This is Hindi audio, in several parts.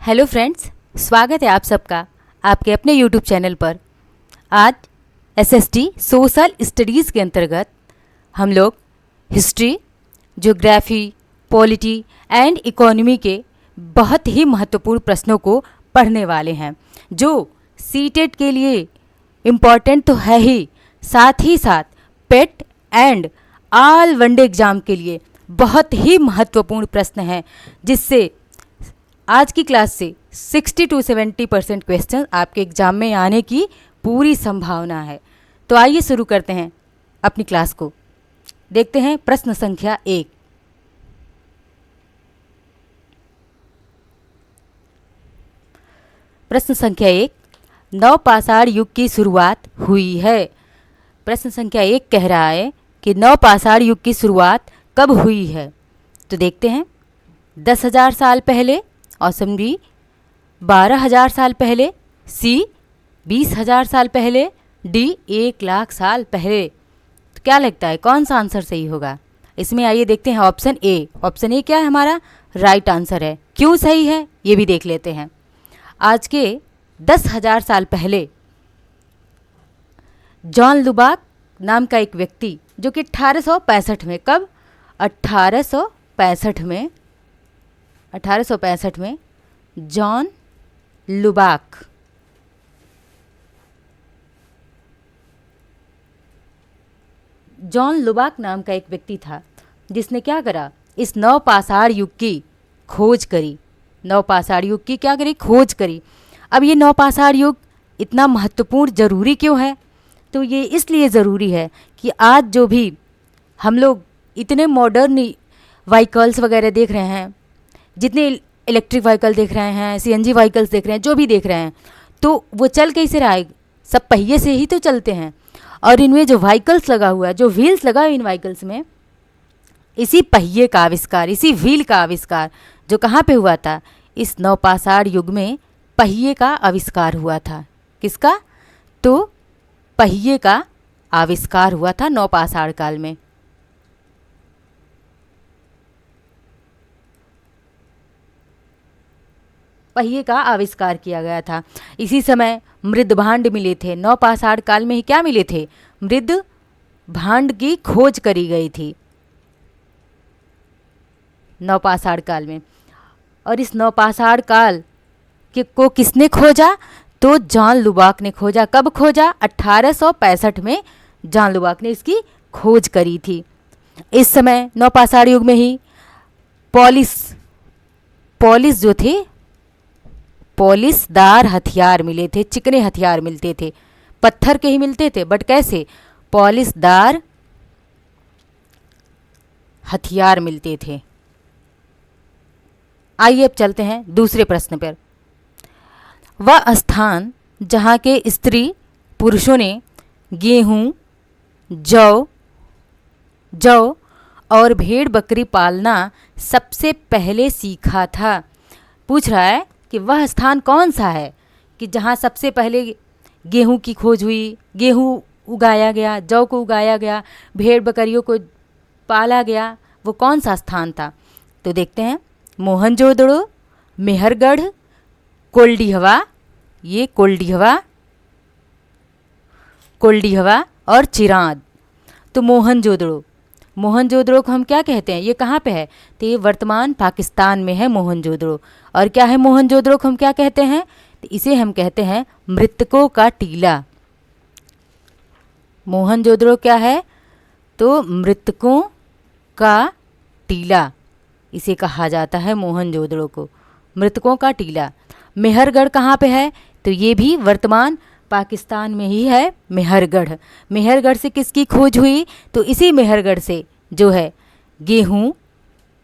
हेलो फ्रेंड्स, स्वागत है आप सबका आपके अपने यूट्यूब चैनल पर। आज एसएसटी सोशल स्टडीज़ के अंतर्गत हम लोग history, geography, polity and economy के बहुत ही महत्वपूर्ण प्रश्नों को पढ़ने वाले हैं, जो सीटेट के लिए इम्पॉर्टेंट तो है ही साथ pet and all one day exam के लिए बहुत ही महत्वपूर्ण प्रश्न हैं, जिससे आज की क्लास से 60 to 70% क्वेश्चन आपके एग्जाम में आने की पूरी संभावना है। तो आइए शुरू करते हैं अपनी क्लास को। देखते हैं प्रश्न संख्या 1। प्रश्न संख्या 1, नवपाषाण युग की शुरुआत हुई है। प्रश्न संख्या 1 कह रहा है कि नवपाषाण युग की शुरुआत कब हुई है। तो देखते हैं 10,000 साल पहले, ऑप्शन बी 12,000 साल पहले, सी 20,000 साल पहले, डी 1,00,000 साल पहले। तो क्या लगता है कौन सा आंसर सही होगा इसमें? आइए देखते हैं ऑप्शन ए। ऑप्शन ए क्या है हमारा राइट आंसर है। क्यों सही है ये भी देख लेते हैं। आज के 10,000 साल पहले जॉन लुबाक नाम का एक व्यक्ति, जो कि 1865 में, कब 1865 में जॉन लुबाक नाम का एक व्यक्ति था, जिसने क्या करा, इस नवपाषाण युग की खोज करी। नवपाषाण युग की क्या करी? खोज करी। अब ये नवपाषाण युग इतना महत्वपूर्ण ज़रूरी क्यों है? तो ये इसलिए ज़रूरी है कि आज जो भी हम लोग इतने मॉडर्न व्हीकल्स वगैरह देख रहे हैं, जितने इलेक्ट्रिक व्हीकल देख रहे हैं, सीएनजी व्हीकल्स देख रहे हैं, जो भी देख रहे हैं, तो वो चल कैसे रहा है? सब पहिए से ही तो चलते हैं। और इनमें जो व्हीकल्स लगा हुआ है, जो व्हील्स लगा है इन व्हीकल्स में, इसी पहिए का आविष्कार, इसी व्हील का आविष्कार जो कहाँ पे हुआ था? इस नवपाषाण युग में पहिए का आविष्कार हुआ था। किसका? तो पहिए का आविष्कार हुआ था नवपाषाण काल में। पहिए का आविष्कार किया गया था। इसी समय मृद भांड मिले थे। नवपाषाण काल में ही क्या मिले थे? मृद भांड की खोज करी गई थी नवपाषाण काल में। और इस नवपाषाण काल को किसने खोजा? तो जॉन लुबाक ने खोजा। कब खोजा? 1865 में जॉन लुबाक ने इसकी खोज करी थी। इस समय नवपाषाण युग में ही पॉलिश जो थे, पॉलिशदार हथियार मिले थे, चिकने हथियार मिलते थे, पत्थर के ही मिलते थे, बट कैसे? पॉलिशदार हथियार मिलते थे। आइए अब चलते हैं दूसरे प्रश्न पर। वह स्थान जहाँ के स्त्री पुरुषों ने गेहूँ, जौ और भेड़ बकरी पालना सबसे पहले सीखा था। पूछ रहा है कि वह स्थान कौन सा है कि जहाँ सबसे पहले गेहूं की खोज हुई, गेहूं उगाया गया, जौ को उगाया गया, भेड़ बकरियों को पाला गया, वो कौन सा स्थान था? तो देखते हैं मोहनजोदड़ो, मेहरगढ़, कोल्डिहवा, ये कोल्डिहवा और चिरांद। तो मोहनजोदड़ो को हम क्या कहते हैं? ये कहाँ पे है? तो ये वर्तमान पाकिस्तान में है मोहनजोदड़ो। और क्या है मोहनजोदड़ो को हम क्या कहते हैं? तो इसे हम कहते हैं मृतकों का टीला। मोहनजोदड़ो क्या है? तो मृतकों का टीला इसे कहा जाता है, मोहनजोदड़ो को मृतकों का टीला। मेहरगढ़ कहाँ पे है? तो ये भी वर्तमान पाकिस्तान में ही है मेहरगढ़। मेहरगढ़ से किसकी खोज हुई? तो इसी मेहरगढ़ से जो है गेहूँ,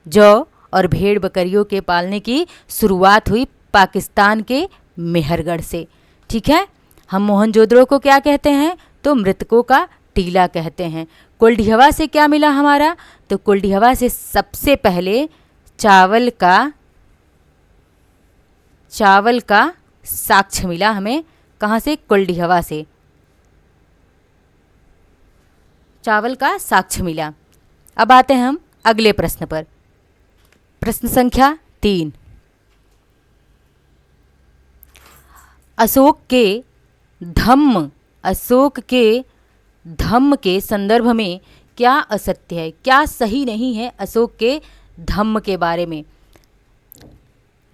जौ और भेड़ बकरियों के पालने की शुरुआत हुई पाकिस्तान के मेहरगढ़ से। ठीक है, हम मोहनजोदड़ो को क्या कहते हैं? तो मृतकों का टीला कहते हैं। कोल्डिहवा से क्या मिला हमारा? तो कोल्डिहवा से सबसे पहले चावल का साक्ष्य मिला हमें। कहाँ से? कोल्डिहवा से चावल का साक्ष्य मिला। अब आते हैं हम अगले प्रश्न पर। प्रश्न संख्या 3। अशोक के धम्म, अशोक के धम्म के संदर्भ में क्या असत्य है, क्या सही नहीं है अशोक के धम्म के बारे में।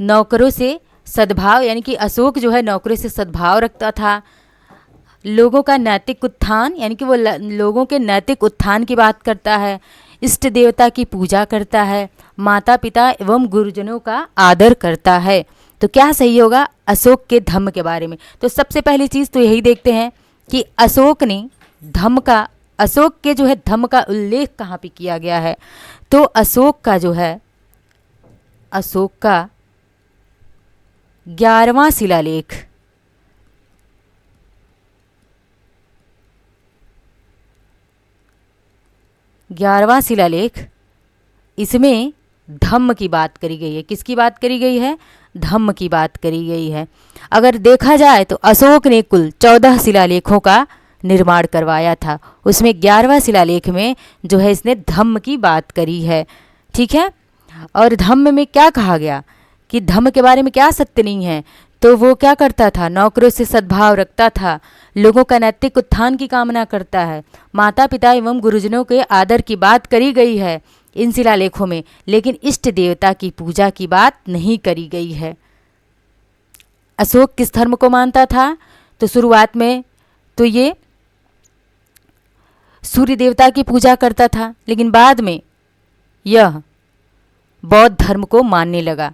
नौकरों से सद्भाव, यानी कि अशोक जो है नौकरों से सद्भाव रखता था। लोगों का नैतिक उत्थान, यानी कि वो लोगों के नैतिक उत्थान की बात करता है। इष्ट देवता की पूजा करता है। माता पिता एवं गुरुजनों का आदर करता है। तो क्या सही होगा अशोक के धम्म के बारे में। तो सबसे पहली चीज़ तो यही देखते हैं कि अशोक ने धम्म का, अशोक के जो है धम्म का उल्लेख कहाँ पे किया गया है। तो अशोक का जो है, अशोक का 11वां शिलालेख, इसमें धम्म की बात करी गई है। किसकी बात करी गई है? धम्म की बात करी गई है। अगर देखा जाए तो अशोक ने कुल 14 शिलालेखों का निर्माण करवाया था, उसमें 11वां शिलालेख में जो है इसने धम्म की बात करी है। ठीक है। और धम्म में क्या कहा गया कि धम्म के बारे में क्या सत्य नहीं है। तो वो क्या करता था? नौकरों से सद्भाव रखता था, लोगों का नैतिक उत्थान की कामना करता है, माता पिता एवं गुरुजनों के आदर की बात करी गई है इन शिलालेखों में, लेकिन इष्ट देवता की पूजा की बात नहीं करी गई है। अशोक किस धर्म को मानता था? तो शुरुआत में तो ये सूर्य देवता की पूजा करता था, लेकिन बाद में यह बौद्ध धर्म को मानने लगा।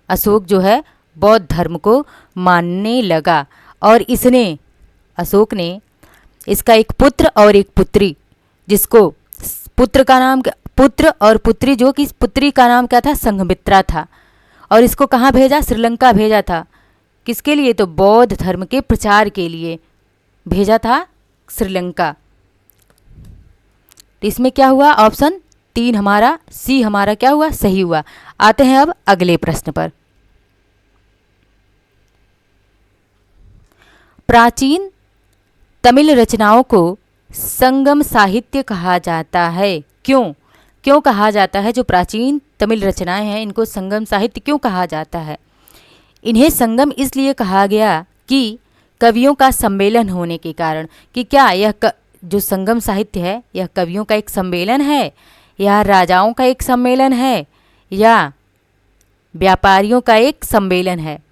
अशोक जो है बौद्ध धर्म को मानने लगा और इसने, अशोक ने इसका एक पुत्र और एक पुत्री, जिसको पुत्र का नाम, पुत्र और पुत्री, जो कि पुत्री का नाम क्या था? संघमित्रा था। और इसको कहाँ भेजा? श्रीलंका भेजा था। किसके लिए? तो बौद्ध धर्म के प्रचार के लिए भेजा था श्रीलंका। तो इसमें क्या हुआ? ऑप्शन 3 हमारा, सी हमारा क्या हुआ? सही हुआ। आते हैं अब अगले प्रश्न पर। प्राचीन तमिल रचनाओं को संगम साहित्य कहा जाता है। क्यों? क्यों कहा जाता है? जो प्राचीन तमिल रचनाएं हैं इनको संगम साहित्य क्यों कहा जाता है? इन्हें संगम इसलिए कहा गया कि कवियों का सम्मेलन होने के कारण। कि क्या यह जो संगम साहित्य है यह कवियों का एक सम्मेलन है, या राजाओं का एक सम्मेलन है, या व्यापारियों का एक सम्मेलन है?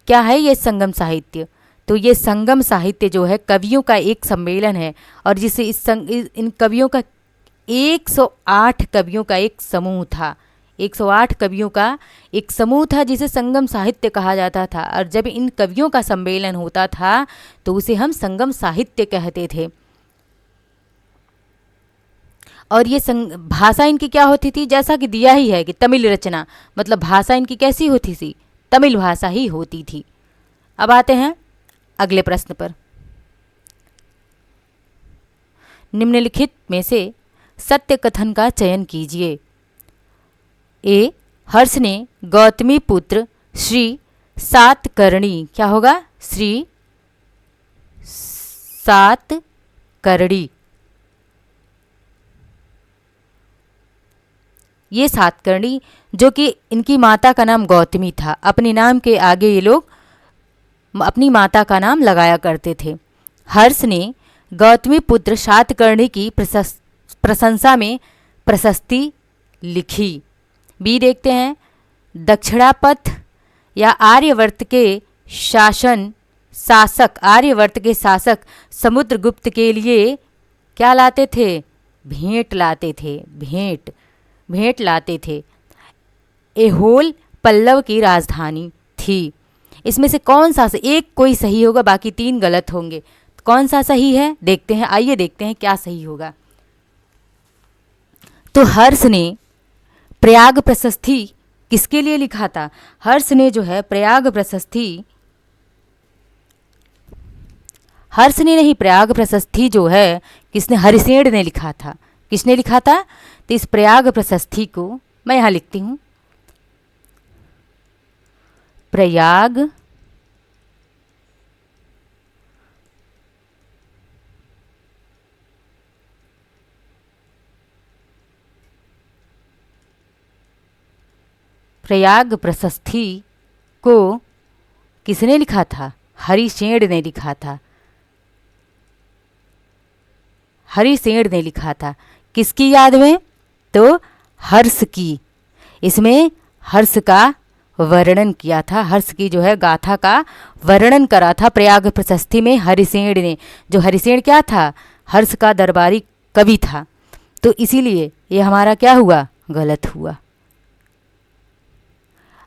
क्या है ये संगम साहित्य? तो ये संगम साहित्य जो है कवियों का एक सम्मेलन है, और जिसे इन कवियों का 108 कवियों का एक समूह था। 108 कवियों का एक समूह था जिसे संगम साहित्य कहा जाता था। और जब इन कवियों का सम्मेलन होता था तो उसे हम संगम साहित्य कहते थे। और ये भाषा इनकी क्या होती थी? जैसा कि दिया ही है कि तमिल रचना, मतलब भाषा इनकी कैसी होती थी? तमिल भाषा ही होती थी। अब आते हैं अगले प्रश्न पर। निम्नलिखित में से सत्य कथन का चयन कीजिए। ए, हर्ष ने गौतमी पुत्र श्री सातकर्णी, क्या होगा? श्री सातकर्णी, ये सातकर्णी जो कि इनकी माता का नाम गौतमी था, अपने नाम के आगे ये लोग अपनी माता का नाम लगाया करते थे। हर्ष ने गौतमी पुत्र सातकर्णी की प्रशंसा में प्रशस्ति लिखी। बी देखते हैं, दक्षिणापथ या आर्यवर्त के आर्यवर्त के शासक समुद्रगुप्त के लिए क्या लाते थे? भेंट लाते थे। भेंट लाते थे। एहोल पल्लव की राजधानी थी। इसमें से कौन सा एक कोई सही होगा, बाकी 3 गलत होंगे। कौन सा सही है देखते हैं। आइए देखते हैं क्या सही होगा। तो हर्ष ने प्रयाग प्रशस्ति किसके लिए लिखा था? हर्ष ने जो है प्रयाग प्रशस्ति, हर्ष ने नहीं, प्रयाग प्रशस्ति जो है किसने? हरिसेन ने लिखा था। किसने लिखा था? तो इस प्रयाग प्रशस्ति को मैं यहाँ लिखती हूँ, प्रयाग प्रशस्ति को किसने लिखा था? हरिसेन ने लिखा था। हरिसेन ने लिखा था। किसकी याद में? तो हर्ष की। इसमें हर्ष का वर्णन किया था, हर्ष की जो है गाथा का वर्णन करा था प्रयाग प्रशस्ति में हरिसेन ने। जो हरिसेन क्या था? हर्ष का दरबारी कवि था। तो इसीलिए ये हमारा क्या हुआ? गलत हुआ।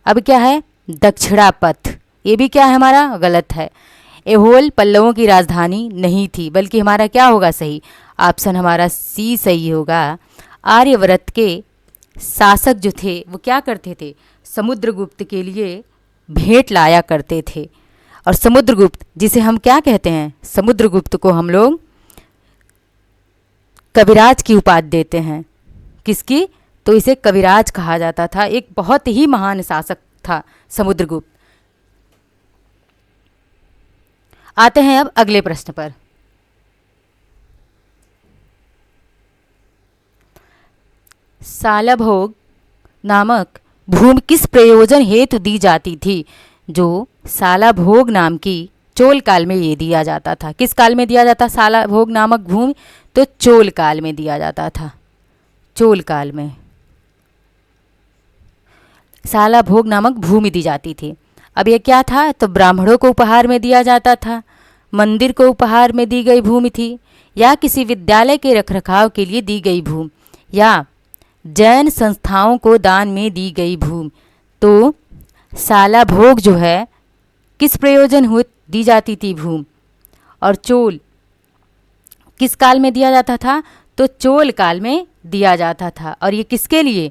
अब क्या है? दक्षिणापथ, ये भी क्या है हमारा? गलत है। एहोल पल्लवों की राजधानी नहीं थी, बल्कि हमारा क्या होगा सही? ऑप्शन हमारा सी सही होगा। आर्यव्रत के शासक जो थे वो क्या करते थे? समुद्रगुप्त के लिए भेंट लाया करते थे। और समुद्रगुप्त जिसे हम क्या कहते हैं? समुद्रगुप्त को हम लोग कविराज की उपाधि देते हैं। किसकी? तो इसे कविराज कहा जाता था। एक बहुत ही महान शासक था समुद्रगुप्त। आते हैं अब अगले प्रश्न पर। सालभोग नामक भूमि किस प्रयोजन हेतु दी जाती थी? जो सालाभोग नाम की चोल काल में ये दिया जाता था। किस काल में दिया जाता? सालाभोग नामक भूमि तो चोल काल में दिया जाता था। चोल काल में सालाभोग नामक भूमि दी जाती थी। अब ये क्या था? तो ब्राह्मणों को उपहार में दिया जाता था, मंदिर को उपहार में दी गई भूमि थी, या किसी विद्यालय के रखरखाव के लिए दी गई भूमि, या जैन संस्थाओं को दान में दी गई भूमि। तो सालाभोग जो है किस प्रयोजन हुए दी जाती थी भूमि, और चोल किस काल में दिया जाता था? तो चोल काल में दिया जाता था। और ये किसके लिए?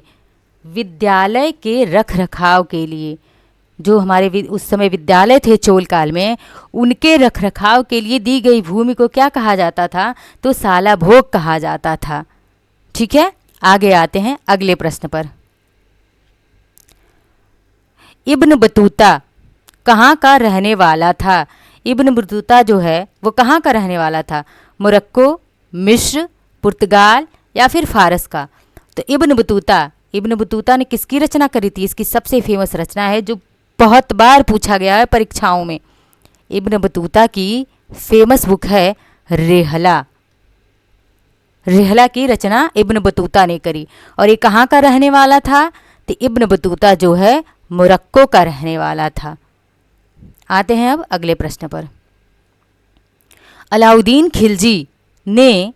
विद्यालय के रखरखाव के लिए। जो हमारे उस समय विद्यालय थे चोल काल में, उनके रखरखाव के लिए दी गई भूमि को क्या कहा जाता था? तो सालाभोग कहा जाता था। ठीक है, आगे आते हैं अगले प्रश्न पर। इब्न बतूता कहाँ का रहने वाला था? इब्न बतूता जो है वो कहाँ का रहने वाला था? मोरक्को, मिस्र, पुर्तगाल या फिर फारस का? तो इब्न बतूता ने किसकी रचना करी थी? इसकी सबसे फेमस रचना है जो बहुत बार पूछा गया है परीक्षाओं में। इब्न बतूता की फेमस बुक है रेहला। रेहला की रचना इब्न बतूता ने करी। और ये कहाँ का रहने वाला था? तो इब्न बतूता जो है मोरक्को का रहने वाला था। आते हैं अब अगले प्रश्न पर। अलाउद्दीन खिलजी ने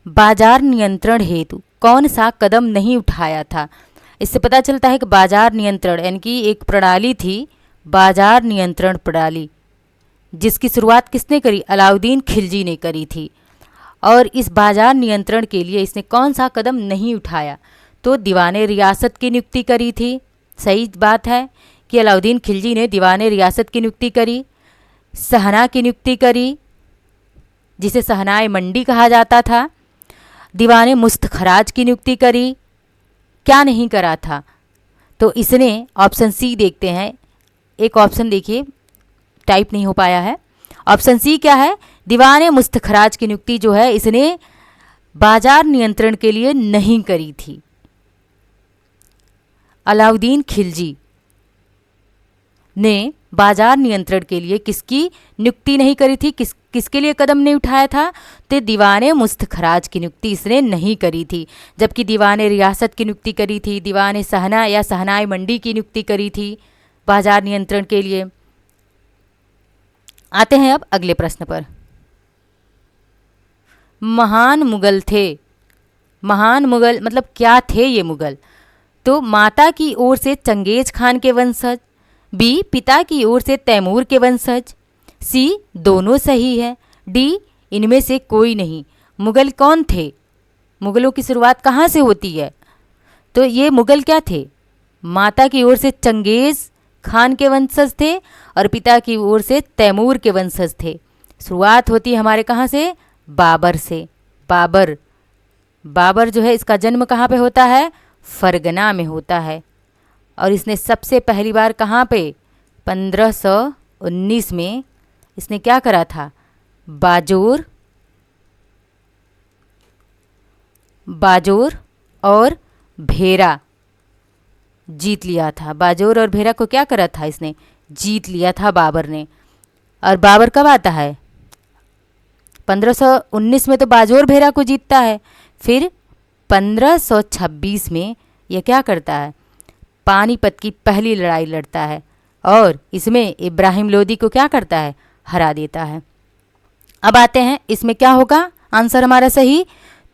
बाजार नियंत्रण हेतु कौन सा कदम नहीं उठाया था? इससे पता चलता है कि बाजार नियंत्रण यानी कि एक प्रणाली थी, बाजार नियंत्रण प्रणाली, जिसकी शुरुआत किसने करी? अलाउद्दीन खिलजी ने करी थी। और इस बाजार नियंत्रण के लिए इसने कौन सा कदम नहीं उठाया? तो दीवाने रियासत की नियुक्ति करी थी। सही बात है कि अलाउद्दीन खिलजी ने दीवाने रियासत की नियुक्ति करी, सहना की नियुक्ति करी जिसे सहनाए मंडी कहा जाता था, दीवाने मुस्तखराज की नियुक्ति करी। क्या नहीं करा था? तो इसने ऑप्शन सी देखते हैं। एक ऑप्शन देखिए टाइप नहीं हो पाया है। ऑप्शन सी क्या है? दीवाने मुस्तखराज की नियुक्ति जो है इसने बाजार नियंत्रण के लिए नहीं करी थी। अलाउद्दीन खिलजी ने बाजार नियंत्रण के लिए किसकी नियुक्ति नहीं करी थी? किसके लिए कदम नहीं उठाया था? तो दीवाने मुस्तखराज की नियुक्ति इसने नहीं करी थी। जबकि दीवाने रियासत की नियुक्ति करी थी, दीवाने सहना या सहनाए मंडी की नियुक्ति करी थी बाजार नियंत्रण के लिए। आते हैं अब अगले प्रश्न पर। महान मुगल थे। महान मुगल मतलब क्या थे ये मुगल? तो माता की ओर से चंगेज खान के वंशज, बी पिता की ओर से तैमूर के वंशज, सी दोनों सही है, डी इनमें से कोई नहीं। मुगल कौन थे? मुगलों की शुरुआत कहाँ से होती है? तो ये मुगल क्या थे? माता की ओर से चंगेज खान के वंशज थे और पिता की ओर से तैमूर के वंशज थे। शुरुआत होती है हमारे कहाँ से? बाबर से। बाबर जो है इसका जन्म कहाँ पे होता है? फरगना में होता है। और इसने सबसे पहली बार कहाँ पे? 1519 में इसने क्या करा था? बाजोर और भेरा जीत लिया था। बाजोर और भेरा को क्या करा था? इसने जीत लिया था बाबर ने। और बाबर कब आता है? 1519 में तो बाजोर भेरा को जीतता है। फिर 1526 में यह क्या करता है? पानीपत की पहली लड़ाई लड़ता है और इसमें इब्राहिम लोदी को क्या करता है? हरा देता है। अब आते हैं इसमें क्या होगा आंसर हमारा सही?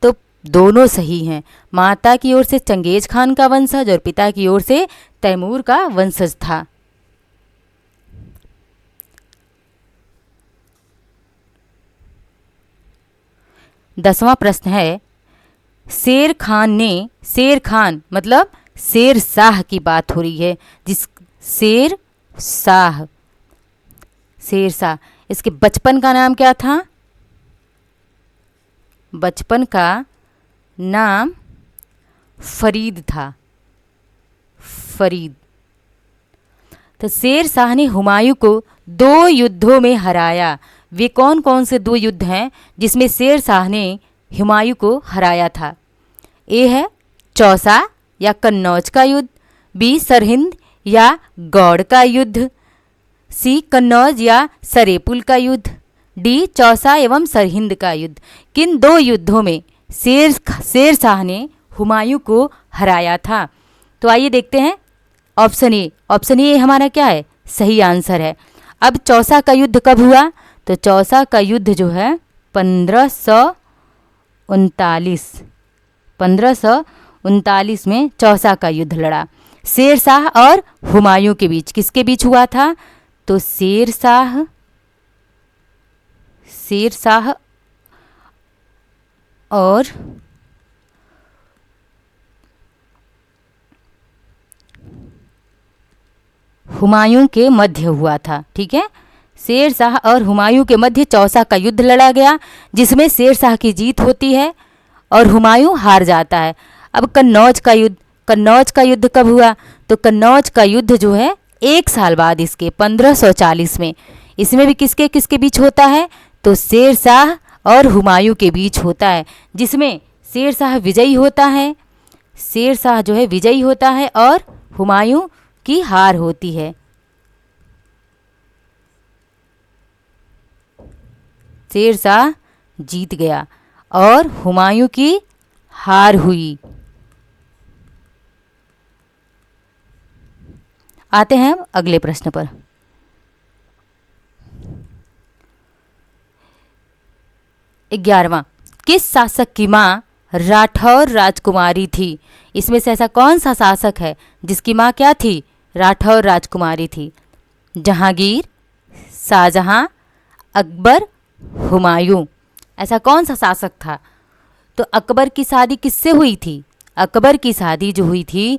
तो दोनों सही हैं। माता की ओर से चंगेज खान का वंशज और पिता की ओर से तैमूर का वंशज था। दसवां प्रश्न है, शेर खान मतलब शेर शाह की बात हो रही है, जिस शेर शाह इसके बचपन का नाम क्या था? बचपन का नाम फरीद था। फरीद। तो शेर शाह ने हुमायूं को 2 युद्धों में हराया। वे कौन कौन से 2 युद्ध हैं जिसमें शेर शाह ने हुमायूं को हराया था? ए है चौसा या कन्नौज का युद्ध, बी सरहिंद या गौड़ का युद्ध, सी कन्नौज या सरेपुल का युद्ध, डी चौसा एवं सरहिंद का युद्ध। किन 2 युद्धों में शेर शाह ने हुमायूं को हराया था? तो आइए देखते हैं ऑप्शन ए हमारा क्या है? सही आंसर है। अब चौसा का युद्ध कब हुआ? तो चौसा का युद्ध जो है 1539 में चौसा का युद्ध लड़ा शेर शाह और हुमायूं के बीच। किसके बीच हुआ था? तो शेर शाह और हुमायूं के मध्य हुआ था। ठीक है, शेर शाह और हुमायूं के मध्य चौसा का युद्ध लड़ा गया, जिसमें शेर शाह की जीत होती है और हुमायूं हार जाता है। अब कन्नौज का युद्ध कब हुआ? तो कन्नौज का युद्ध जो है 1 साल बाद इसके 1540 में। इसमें भी किसके किसके बीच होता है? तो शेर शाह और हुमायूं के बीच होता है, जिसमें शेर शाह विजयी होता है। शेर शाह जो है विजयी होता है और हुमायूं की हार होती है। शेर शाह जीत गया और हुमायूं की हार हुई। आते हैं अगले प्रश्न पर। ग्यारहवां, किस शासक की मां राठौर राजकुमारी थी? इसमें से ऐसा कौन सा शासक है जिसकी मां क्या थी? राठौर राजकुमारी थी। जहांगीर, शाहजहां, अकबर, हुमायूं। ऐसा कौन सा शासक था? तो अकबर की शादी किससे हुई थी? अकबर की शादी जो हुई थी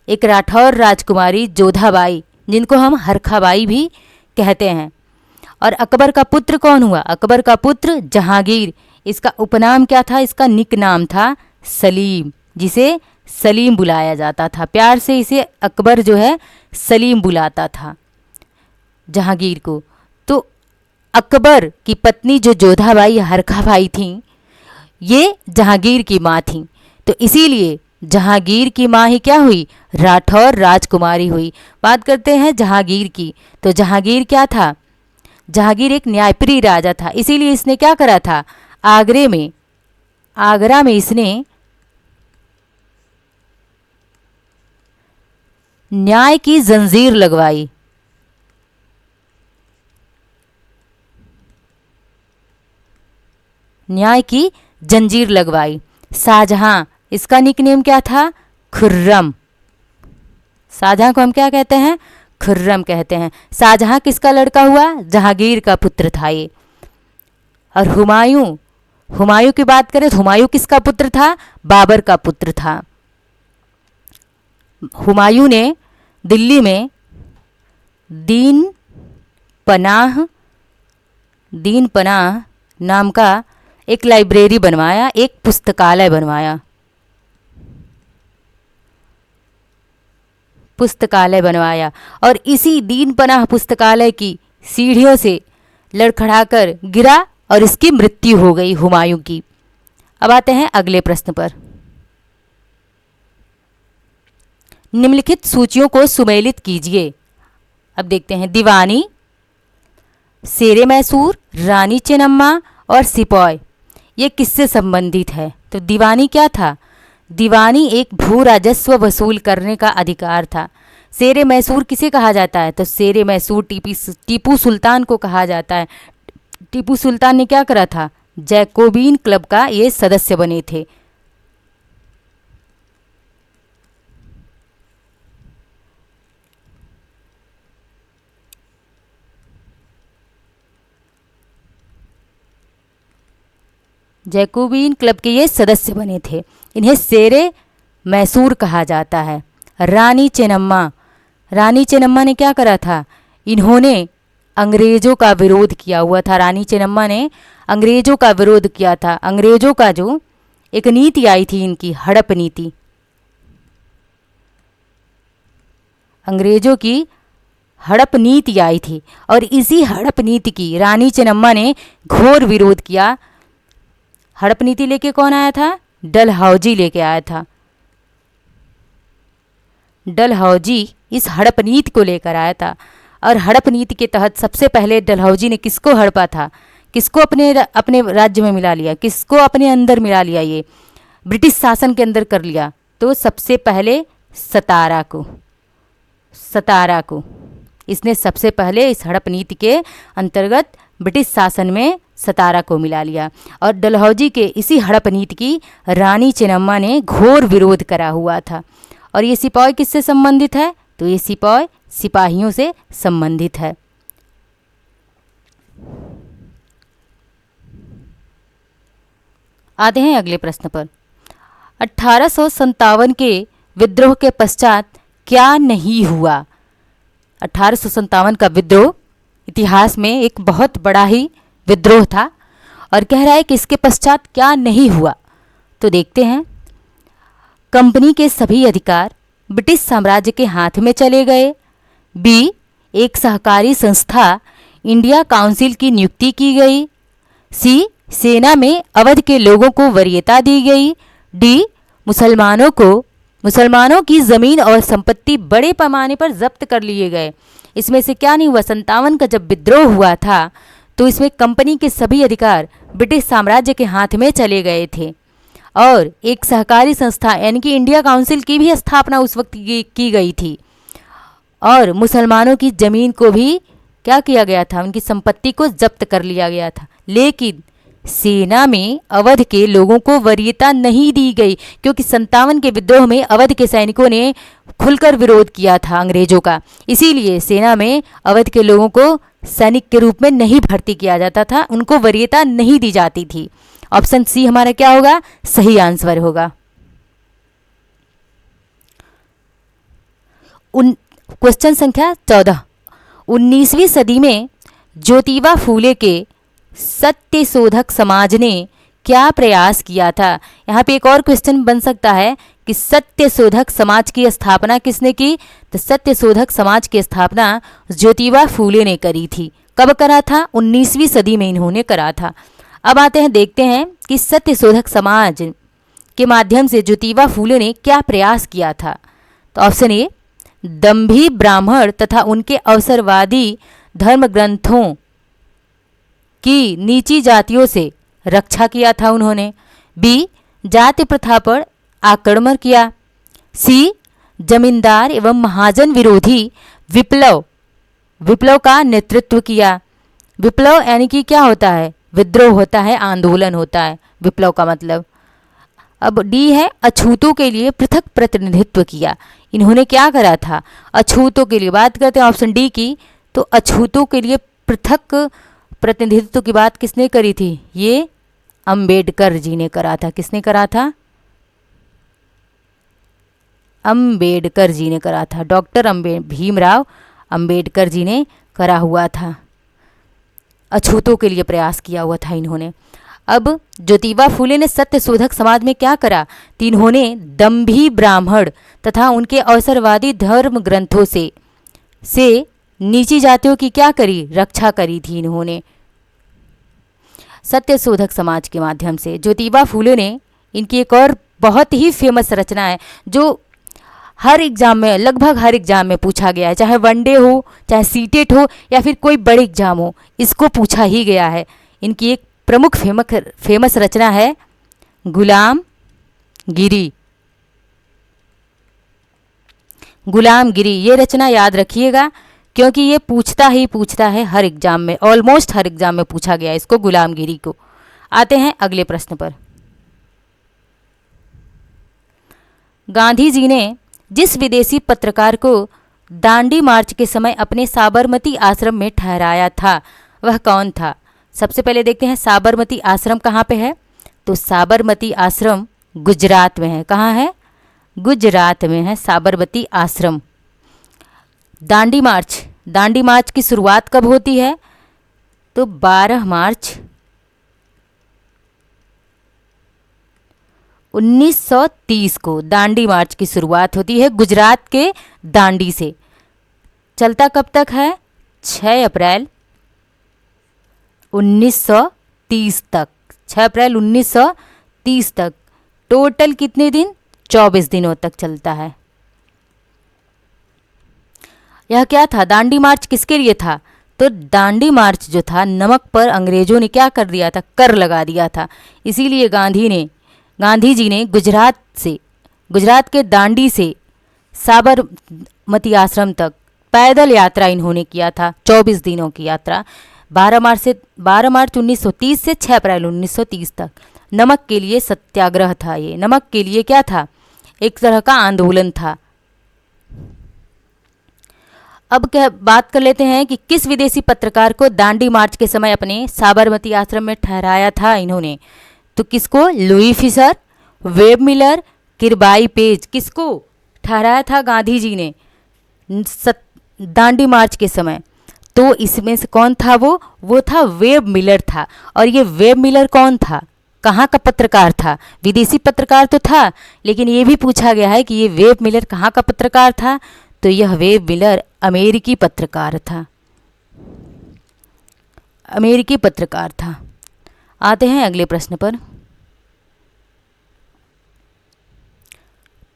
एक राठौर राजकुमारी जोधाबाई, जिनको हम हरखाबाई भी कहते हैं। और अकबर का पुत्र कौन हुआ? अकबर का पुत्र जहांगीर। इसका उपनाम क्या था? इसका निक नाम था सलीम, जिसे सलीम बुलाया जाता था। प्यार से इसे अकबर जो है सलीम बुलाता था जहांगीर को। तो अकबर की पत्नी जो जोधाबाई हरखाबाई थीं, ये जहांगीर की माँ थीं। तो इसीलिए जहांगीर की माँ ही क्या हुई? राठौर राजकुमारी हुई। बात करते हैं जहांगीर की। तो जहांगीर क्या था? जहांगीर एक न्यायप्रिय राजा था। इसीलिए इसने क्या करा था? आगरा में इसने न्याय की जंजीर लगवाई। न्याय की जंजीर लगवाई। शाहजहां, इसका निकनेम क्या था? खुर्रम। शाहजहां को हम क्या कहते हैं? खुर्रम कहते हैं। शाहजहां किसका लड़का हुआ? जहांगीर का पुत्र था ये। और हुमायूं की बात करें तो हुमायूं किसका पुत्र था? बाबर का पुत्र था। हुमायूं ने दिल्ली में दीन पनाह नाम का एक लाइब्रेरी बनवाया, एक पुस्तकालय बनवाया और इसी दीन पनाह पुस्तकालय की सीढ़ियों से लड़खड़ाकर गिरा और इसकी मृत्यु हो गई हुमायूं की। अब आते हैं अगले प्रश्न पर। निम्नलिखित सूचियों को सुमेलित कीजिए। अब देखते हैं दीवानी, शेरे मैसूर, रानी चेन्नम्मा और सिपाही, ये किससे संबंधित है? तो दीवानी क्या था? दीवानी एक भू राजस्व वसूल करने का अधिकार था। शेरे मैसूर किसे कहा जाता है? तो शेरे मैसूर टीपू सुल्तान को कहा जाता है। टीपू सुल्तान ने क्या करा था? जैकोबिन क्लब का ये सदस्य बने थे। जैकोबिन क्लब के ये सदस्य बने थे। इन्हें शेरे मैसूर कहा जाता है। रानी चेन्नम्मा, रानी चेन्नम्मा ने क्या करा था? इन्होंने अंग्रेज़ों का विरोध किया हुआ था। रानी चेन्नम्मा ने अंग्रेज़ों का विरोध किया था। अंग्रेज़ों का जो एक नीति आई थी इनकी, हड़प नीति, अंग्रेज़ों की हड़प नीति आई थी और इसी हड़प नीति की रानी चेन्नम्मा ने घोर विरोध किया। हड़प नीति लेके कौन आया था? डलहौजी लेके आया था। डलहौजी इस हड़प नीति को लेकर आया था और हड़प नीति के तहत सबसे पहले डलहौजी ने किसको हड़पा था? किसको अपने राज्य में मिला लिया? किसको अपने अंदर मिला लिया? ये ब्रिटिश शासन के अंदर कर लिया। तो सबसे पहले सतारा को, सतारा को इसने सबसे पहले इस हड़प नीति के अंतर्गत ब्रिटिश शासन में सतारा को मिला लिया और डलहौजी के इसी हड़प नीति की रानी चेन्नम्मा ने घोर विरोध करा हुआ था। और ये सिपाही किससे संबंधित है? तो ये सिपाही सिपाहियों से संबंधित है। आते हैं अगले प्रश्न पर। 1857 के विद्रोह के पश्चात क्या नहीं हुआ? 1857 का विद्रोह इतिहास में एक बहुत बड़ा ही विद्रोह था और कह रहा है कि इसके पश्चात क्या नहीं हुआ। तो देखते हैं। कंपनी के सभी अधिकार ब्रिटिश साम्राज्य के हाथ में चले गए। बी, एक सहकारी संस्था इंडिया काउंसिल की नियुक्ति की गई। सी, सेना में अवध के लोगों को वरीयता दी गई। डी, मुसलमानों की ज़मीन और संपत्ति बड़े पैमाने पर जब्त कर लिए गए। इसमें से क्या नहीं हुआ? 57 का जब विद्रोह हुआ था तो इसमें कंपनी के सभी अधिकार ब्रिटिश साम्राज्य के हाथ में चले गए थे और एक सहकारी संस्था यानी कि इंडिया काउंसिल की भी स्थापना उस वक्त की गई थी और मुसलमानों की ज़मीन को भी क्या किया गया था? उनकी संपत्ति को जब्त कर लिया गया था। लेकिन सेना में अवध के लोगों को वरीयता नहीं दी गई क्योंकि 57 के विद्रोह में अवध के सैनिकों ने खुलकर विरोध किया था अंग्रेजों का। इसीलिए सेना में अवध के लोगों को सैनिक के रूप में नहीं भर्ती किया जाता था, उनको वरीयता नहीं दी जाती थी। ऑप्शन सी हमारा क्या होगा? सही आंसर होगा। क्वेश्चन संख्या 14। 19वीं सदी में ज्योतिबा फूले के सत्यशोधक समाज ने क्या प्रयास किया था? यहाँ पे एक और क्वेश्चन बन सकता है कि सत्यशोधक समाज की स्थापना किसने की? तो सत्यशोधक समाज की स्थापना ज्योतिबा फूले ने करी थी। कब करा था? 19वीं सदी में इन्होंने करा था। अब आते हैं, देखते हैं कि सत्यशोधक समाज के माध्यम से ज्योतिबा फूले ने क्या प्रयास किया था। तो ऑप्शन ए, दंभी ब्राह्मण तथा उनके अवसरवादी धर्म ग्रंथों की नीची जातियों से रक्षा किया था उन्होंने। बी, जाति प्रथा पर आक्रमण किया। सी, जमींदार एवं महाजन विरोधी विप्लव का नेतृत्व किया। विप्लव यानी कि क्या होता है? विद्रोह होता है, आंदोलन होता है विप्लव का मतलब। अब डी है, अछूतों के लिए पृथक प्रतिनिधित्व किया। इन्होंने क्या करा था? अछूतों के लिए बात करते हैं ऑप्शन डी की। तो अछूतों के लिए पृथक प्रतिनिधित्व की बात किसने करी थी? ये अंबेडकर जी ने करा था। किसने करा था? अंबेडकर जी ने करा था। डॉक्टर भीमराव अंबेडकर जी ने करा हुआ था। अछूतों के लिए प्रयास किया हुआ था इन्होंने। अब ज्योतिबा फूले ने सत्यशोधक समाज में क्या करा? तो इन्होंने दंभी ब्राह्मण तथा उनके अवसरवादी धर्म ग्रंथों से नीची जातियों की क्या करी? रक्षा करी थी इन्होंने। सत्यशोधक समाज के माध्यम से ज्योतिबा फूले ने, इनकी एक और बहुत ही फेमस रचना है जो हर एग्ज़ाम में, लगभग हर एग्ज़ाम में पूछा गया है, चाहे वनडे हो, चाहे सीटेट हो, या फिर कोई बड़े एग्ज़ाम हो, इसको पूछा ही गया है। इनकी एक प्रमुख फेमस रचना है गुलाम गिरी। गुलाम गिरी, ये रचना याद रखिएगा, क्योंकि ये पूछता ही पूछता है हर एग्ज़ाम में, ऑलमोस्ट हर एग्ज़ाम में पूछा गया है इसको, गुलाम गिरी को। आते हैं अगले प्रश्न पर। गांधी जी ने जिस विदेशी पत्रकार को दांडी मार्च के समय अपने साबरमती आश्रम में ठहराया था, वह कौन था? सबसे पहले देखते हैं साबरमती आश्रम कहाँ पे है। तो साबरमती आश्रम गुजरात में है। कहाँ है? गुजरात में है साबरमती आश्रम। दांडी मार्च की शुरुआत कब होती है? तो 12 मार्च 1930 को दांडी मार्च की शुरुआत होती है गुजरात के दांडी से। चलता कब तक है? 6 अप्रैल 1930 तक। 6 अप्रैल 1930 तक। टोटल कितने दिन? 24 दिनों तक चलता है। यह क्या था? दांडी मार्च किसके लिए था? तो दांडी मार्च जो था, नमक पर अंग्रेजों ने क्या कर दिया था? कर लगा दिया था। इसीलिए गांधी जी ने गुजरात के दांडी से साबरमती आश्रम तक पैदल यात्रा इन्होंने किया था, 24 दिनों की यात्रा। 12 मार्च 1930 से 6 अप्रैल 1930 तक। नमक के लिए सत्याग्रह था ये। नमक के लिए क्या था? एक तरह का आंदोलन था। अब क्या बात कर लेते हैं कि किस विदेशी पत्रकार को दांडी मार्च के समय अपने साबरमती आश्रम में ठहराया था इन्होंने? तो किसको? Louis Fischer, Webb Miller, Kirby Page. किसको ठहराया था गांधी जी ने दांडी मार्च के समय? तो इसमें से कौन था? वो था वेब मिलर था। और ये वेब मिलर कौन था? कहाँ का पत्रकार था? विदेशी पत्रकार तो था, लेकिन ये भी पूछा गया है कि ये वेब मिलर कहाँ का पत्रकार था? तो यह वेब मिलर अमेरिकी पत्रकार था। अमेरिकी पत्रकार था। आते हैं अगले प्रश्न पर।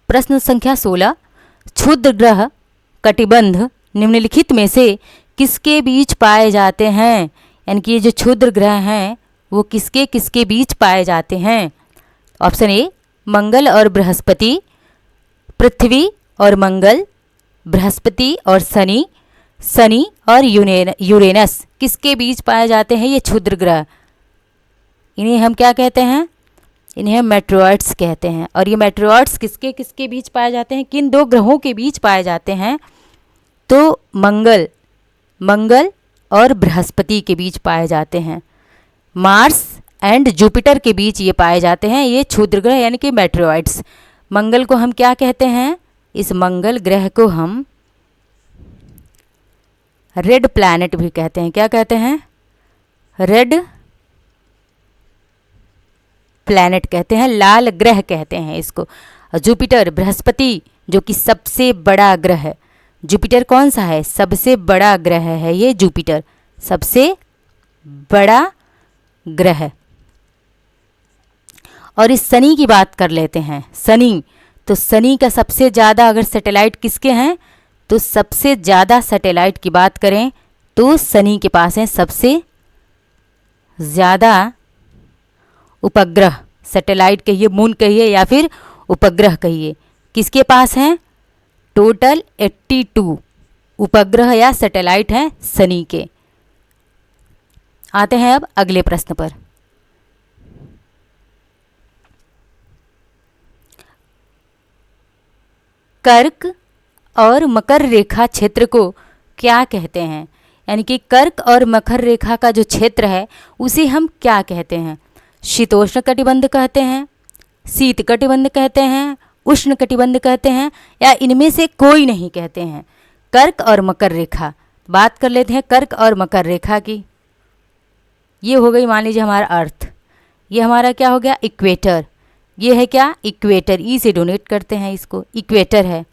प्रश्न संख्या 16। क्षुद्र ग्रह कटिबंध निम्नलिखित में से किसके बीच पाए जाते हैं? यानी कि ये जो क्षुद्र ग्रह हैं वो किसके किसके बीच पाए जाते हैं? ऑप्शन ए मंगल और बृहस्पति, पृथ्वी और मंगल, बृहस्पति और शनि, शनि और यूरेनस। किसके बीच पाए जाते हैं ये क्षुद्र ग्रह? इन्हें हम क्या कहते हैं? इन्हें हम मेट्रोइड्स कहते हैं। और ये मेट्रोइड्स किसके किसके बीच पाए जाते हैं? किन 2 ग्रहों के बीच पाए जाते हैं? तो मंगल और बृहस्पति के बीच पाए जाते हैं। मार्स एंड जुपिटर के बीच ये पाए जाते हैं, ये क्षुद्र ग्रह यानी कि मेट्रोइड्स। मंगल को हम क्या कहते हैं? इस मंगल ग्रह को हम रेड प्लैनेट भी कहते हैं। क्या कहते हैं? रेड प्लैनेट कहते हैं, लाल ग्रह कहते हैं इसको। जुपिटर, बृहस्पति जो कि सबसे बड़ा ग्रह है। जुपिटर कौन सा है? सबसे बड़ा ग्रह है ये जुपिटर, सबसे बड़ा ग्रह। और इस शनि की बात कर लेते हैं। शनि, तो शनि का सबसे ज़्यादा अगर सैटेलाइट किसके हैं? तो सबसे ज़्यादा सैटेलाइट की बात करें तो शनि के पास है सबसे ज़्यादा उपग्रह। सैटेलाइट कहिए, मून कहिए या फिर उपग्रह कहिए, किसके पास हैं? टोटल 82 उपग्रह या सैटेलाइट हैं शनि के। आते हैं अब अगले प्रश्न पर। कर्क और मकर रेखा क्षेत्र को क्या कहते हैं? यानी कि कर्क और मकर रेखा का जो क्षेत्र है उसे हम क्या कहते हैं? शीतोष्ण कटिबंध कहते हैं, शीत कटिबंध कहते हैं, उष्ण कटिबंध कहते हैं, या इनमें से कोई नहीं कहते हैं? कर्क और मकर रेखा, बात कर लेते हैं कर्क और मकर रेखा की। ये हो गई मान लीजिए हमारा अर्थ, ये हमारा क्या हो गया? इक्वेटर। ये है क्या? इक्वेटर। ई से डोनेट करते हैं इसको, इक्वेटर है।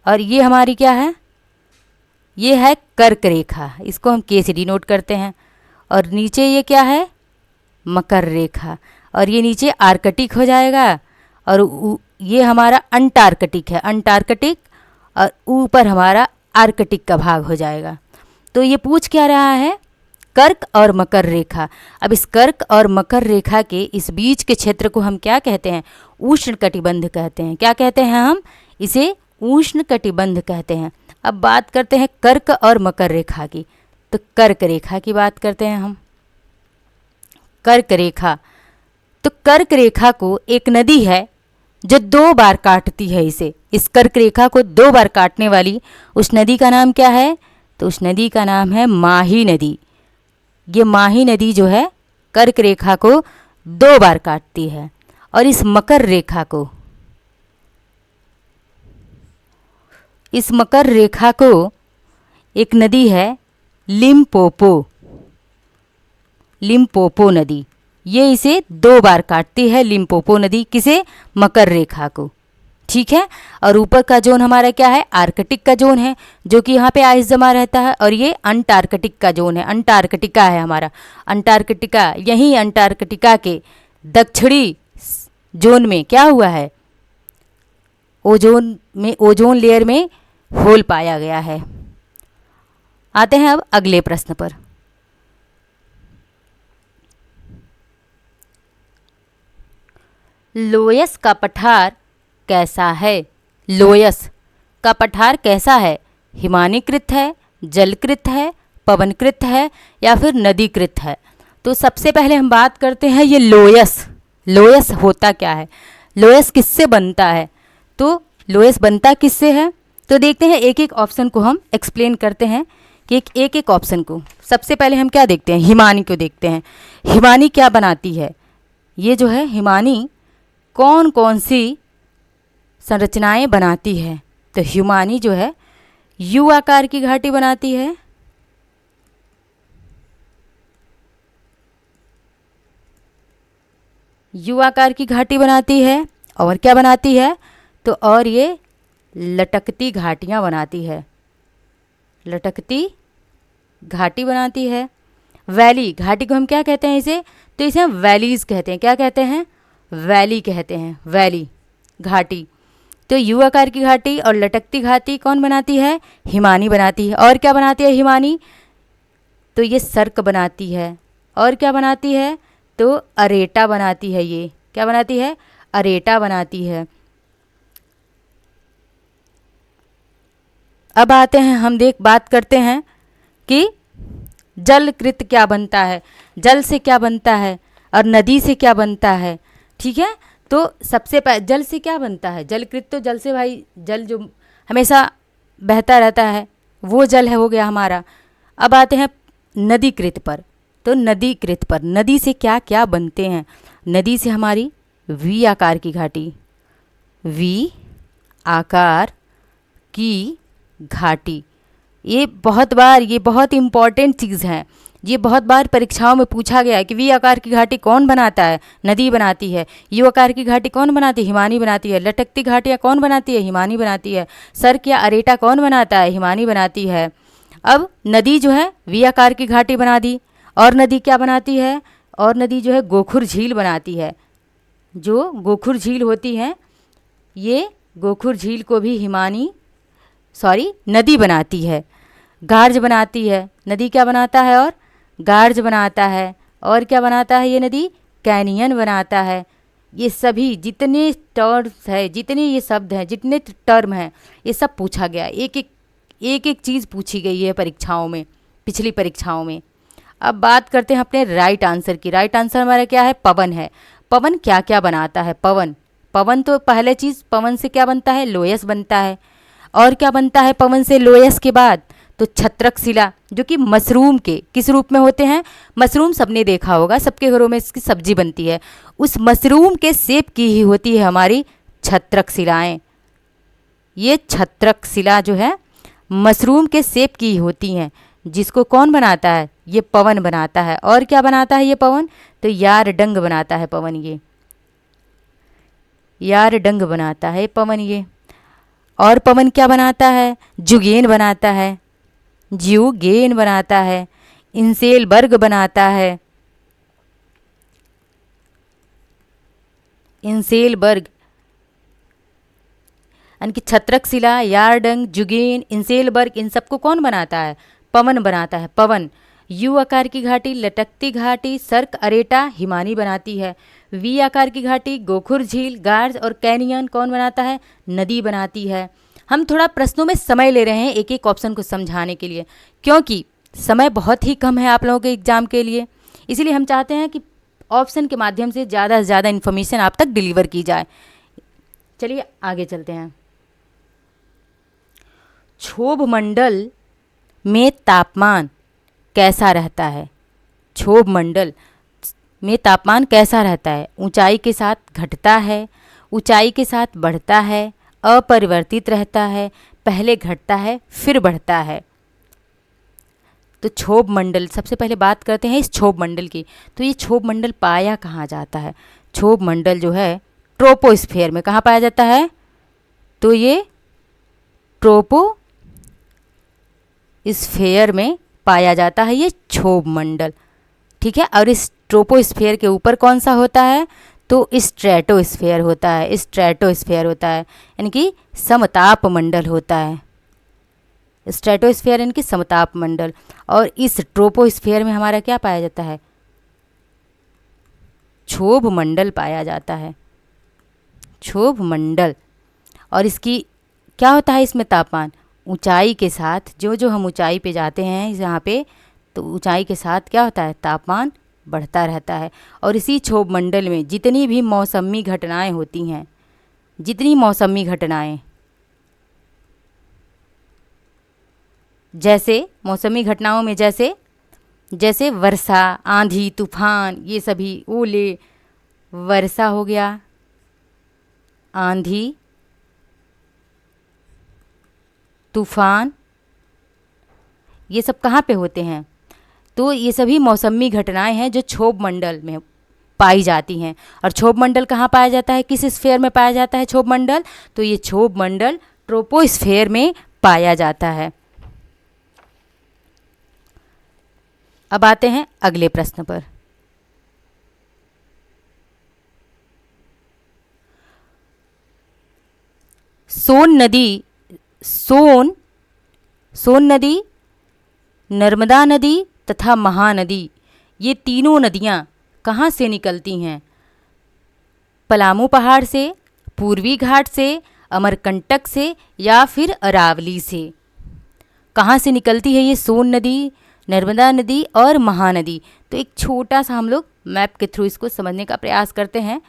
और ये हमारी क्या है? ये है कर्क रेखा, इसको हम के से डिनोट करते हैं। और नीचे ये क्या है? मकर रेखा। और ये नीचे आर्कटिक हो जाएगा और ये हमारा अंटार्कटिक है, अंटार्कटिक, और ऊपर हमारा आर्कटिक का भाग हो जाएगा। तो ये पूछ क्या रहा है, कर्क और मकर रेखा। अब इस कर्क और मकर रेखा के इस बीच के क्षेत्र को हम क्या कहते हैं, उष्ण कटिबंध कहते हैं। क्या कहते हैं हम इसे, उष्ण कटिबंध कहते हैं। अब बात करते हैं कर्क और मकर रेखा की, तो कर्क रेखा की बात करते हैं हम। कर्क रेखा, तो कर्क रेखा को एक नदी है जो 2 बार काटती है इसे, इस कर्क रेखा को 2 बार काटने वाली उस नदी का नाम क्या है, तो उस नदी का नाम है माही नदी। ये माही नदी जो है कर्क रेखा को 2 बार काटती है। और इस मकर रेखा को, इस मकर रेखा को एक नदी है लिम्पोपो, लिम्पोपो नदी, ये इसे 2 बार काटती है लिम्पोपो नदी, किसे, मकर रेखा को। ठीक है। और ऊपर का जोन हमारा क्या है, आर्कटिक का जोन है, जो कि यहाँ पे आइस जमा रहता है। और ये अंटार्कटिक का जोन है, अंटार्कटिका है हमारा, अंटार्कटिका। यहीं अंटार्कटिका के दक्षिणी जोन में क्या हुआ है, ओजोन में, ओजोन लेयर में होल पाया गया है। आते हैं अब अगले प्रश्न पर। लोयस का पठार कैसा है, लोयस का पठार कैसा है, हिमानीकृत है, जलकृत है, पवनकृत है, या फिर नदीकृत है। तो सबसे पहले हम बात करते हैं ये लोयस, लोयस होता क्या है, लोयस किससे बनता है। तो लोयस बनता किससे है, तो देखते हैं एक एक ऑप्शन को हम एक्सप्लेन करते हैं कि एक एक ऑप्शन को। सबसे पहले हम क्या देखते हैं, हिमानी को देखते हैं। हिमानी क्या बनाती है, ये जो है हिमानी कौन कौन सी संरचनाएं बनाती है। तो हिमानी जो है यू आकार की घाटी बनाती है, यू आकार की घाटी बनाती है। और क्या बनाती है, तो और ये लटकती घाटियाँ बनाती है, लटकती घाटी बनाती है। वैली घाटी को हम क्या कहते हैं इसे, तो इसे हम वैलीज कहते हैं। क्या कहते हैं, वैली कहते हैं, वैली घाटी। तो यू आकार की घाटी और लटकती घाटी कौन बनाती है, हिमानी बनाती है। और क्या बनाती है हिमानी, तो ये सर्क बनाती है। और क्या बनाती है, तो अरेटा बनाती है। ये क्या बनाती है, अरेटा बनाती है। अब आते हैं हम बात करते हैं कि जलकृत क्या बनता है, जल से क्या बनता है और नदी से क्या बनता है। ठीक है। तो सबसे पहले जल से क्या बनता है, जलकृत, तो जल से भाई, जल जो हमेशा बहता रहता है वो जल है, हो गया हमारा। अब आते हैं नदीकृत पर। तो नदीकृत पर नदी से क्या क्या बनते हैं, नदी से हमारी वी आकार की घाटी, वी आकार की घाटी, ये बहुत बार, ये बहुत इम्पॉर्टेंट चीज़ है। ये बहुत बार परीक्षाओं में पूछा गया है कि वी आकार की घाटी कौन बनाता है, नदी बनाती है। यू आकार की घाटी कौन बनाती है, हिमानी बनाती है। लटकती घाटियाँ कौन बनाती है, हिमानी बनाती है। सर्क या अरेटा कौन बनाता है, हिमानी बनाती है। अब नदी जो है वी आकार की घाटी बना दी। और नदी क्या बनाती है, और नदी जो है गोखुर झील बनाती है। जो गोखुर झील होती है, ये गोखुर झील को भी नदी बनाती है। गार्ज बनाती है, नदी क्या बनाता है, और गार्ज बनाता है। और क्या बनाता है ये नदी, कैनियन बनाता है। ये सभी जितने टर्म्स है, जितने ये शब्द हैं, जितने टर्म हैं, ये सब पूछा गया। एक एक चीज़ पूछी गई है परीक्षाओं में, पिछली परीक्षाओं में। अब बात करते हैं अपने राइट आंसर की। राइट आंसर हमारा क्या है, पवन है। पवन क्या क्या बनाता है, पवन, पवन तो पहले चीज़, पवन से क्या बनता है, लोयस बनता है। और क्या बनता है पवन से लोयस के बाद, तो छत्रक शिला, जो कि मशरूम के किस रूप में होते हैं, मशरूम सबने देखा होगा, सबके घरों में इसकी सब्जी बनती है, उस मशरूम के शेप की ही होती है हमारी छत्रक शिलाएँ। ये छत्रक शिला जो है मशरूम के शेप की ही होती हैं, जिसको कौन बनाता है, ये पवन बनाता है। और क्या बनाता है ये पवन, तो यार डंग बनाता है पवन, ये यार डंग बनाता है पवन ये। और पवन क्या बनाता है, जुगेन बनाता है, ज्यूगेन बनाता है, इंसेलबर्ग बनाता है, इंसेलबर्ग यानी कि छत्रक शिला, यारडंग, जुगेन, इंसेलबर्ग, इन सबको कौन बनाता है? पवन बनाता है, पवन। यू आकार की घाटी, लटकती घाटी, सर्क अरेटा, हिमानी बनाती है। वी आकार की घाटी, गोखुर झील, गार्ज और कैनियन कौन बनाता है? नदी बनाती है। हम थोड़ा प्रश्नों में समय ले रहे हैं एक एक ऑप्शन को समझाने के लिए, क्योंकि समय बहुत ही कम है आप लोगों के एग्जाम के लिए, इसीलिए हम चाहते हैं कि ऑप्शन के माध्यम से ज़्यादा इन्फॉर्मेशन आप तक डिलीवर की जाए। चलिए आगे चलते हैं। क्षोभ मंडल में तापमान कैसा रहता है? क्षोभ मंडल में तापमान कैसा रहता है? ऊंचाई के साथ घटता है, ऊंचाई के साथ बढ़ता है, अपरिवर्तित रहता है, पहले घटता है फिर बढ़ता है। तो क्षोभ मंडल, सबसे पहले बात करते हैं इस क्षोभ मंडल की। तो ये क्षोभ मंडल पाया कहाँ जाता है? क्षोभ मंडल जो है ट्रोपोस्फेयर में कहाँ पाया जाता है? तो ये ट्रोपोस्फेयर में पाया जाता है ये क्षोभ मंडल, ठीक है। और इस ट्रोपोस्फेयर के ऊपर कौन सा होता है? तो स्ट्रेटोस्फेयर होता है, स्ट्रेटोस्फेयर होता है, यानी कि समताप मंडल होता है। स्ट्रेटोस्फेयर यानी कि समताप मंडल। और इस ट्रोपोस्फेयर में हमारा क्या पाया जाता है? क्षोभ मंडल पाया जाता है, क्षोभ मंडल। और इसकी क्या होता है इसमें तापमान? ऊंचाई के साथ, जो हम ऊंचाई पे जाते हैं यहाँ पे, तो ऊंचाई के साथ क्या होता है? तापमान बढ़ता रहता है। और इसी क्षोभ मंडल में जितनी भी मौसमी घटनाएं होती हैं, जितनी मौसमी घटनाएं, जैसे मौसमी घटनाओं में जैसे वर्षा, आंधी, तूफान, ये सभी, ओले, वर्षा हो गया, आंधी, तूफान, ये सब कहाँ पे होते हैं? तो ये सभी मौसमी घटनाएं हैं जो क्षोभ मंडल में पाई जाती हैं। और क्षोभ मंडल कहाँ पाया जाता है? किस स्फीयर में पाया जाता है क्षोभ मंडल? तो ये क्षोभ मंडल ट्रोपोस्फेयर में पाया जाता है। अब आते हैं अगले प्रश्न पर। सोन नदी, नर्मदा नदी तथा महानदी, ये तीनों नदियाँ कहाँ से निकलती हैं? पलामू पहाड़ से, पूर्वी घाट से, अमरकंटक से या फिर अरावली से? कहाँ से निकलती है ये सोन नदी, नर्मदा नदी और महानदी? तो एक छोटा सा हम लोग मैप के थ्रू इसको समझने का प्रयास करते हैं,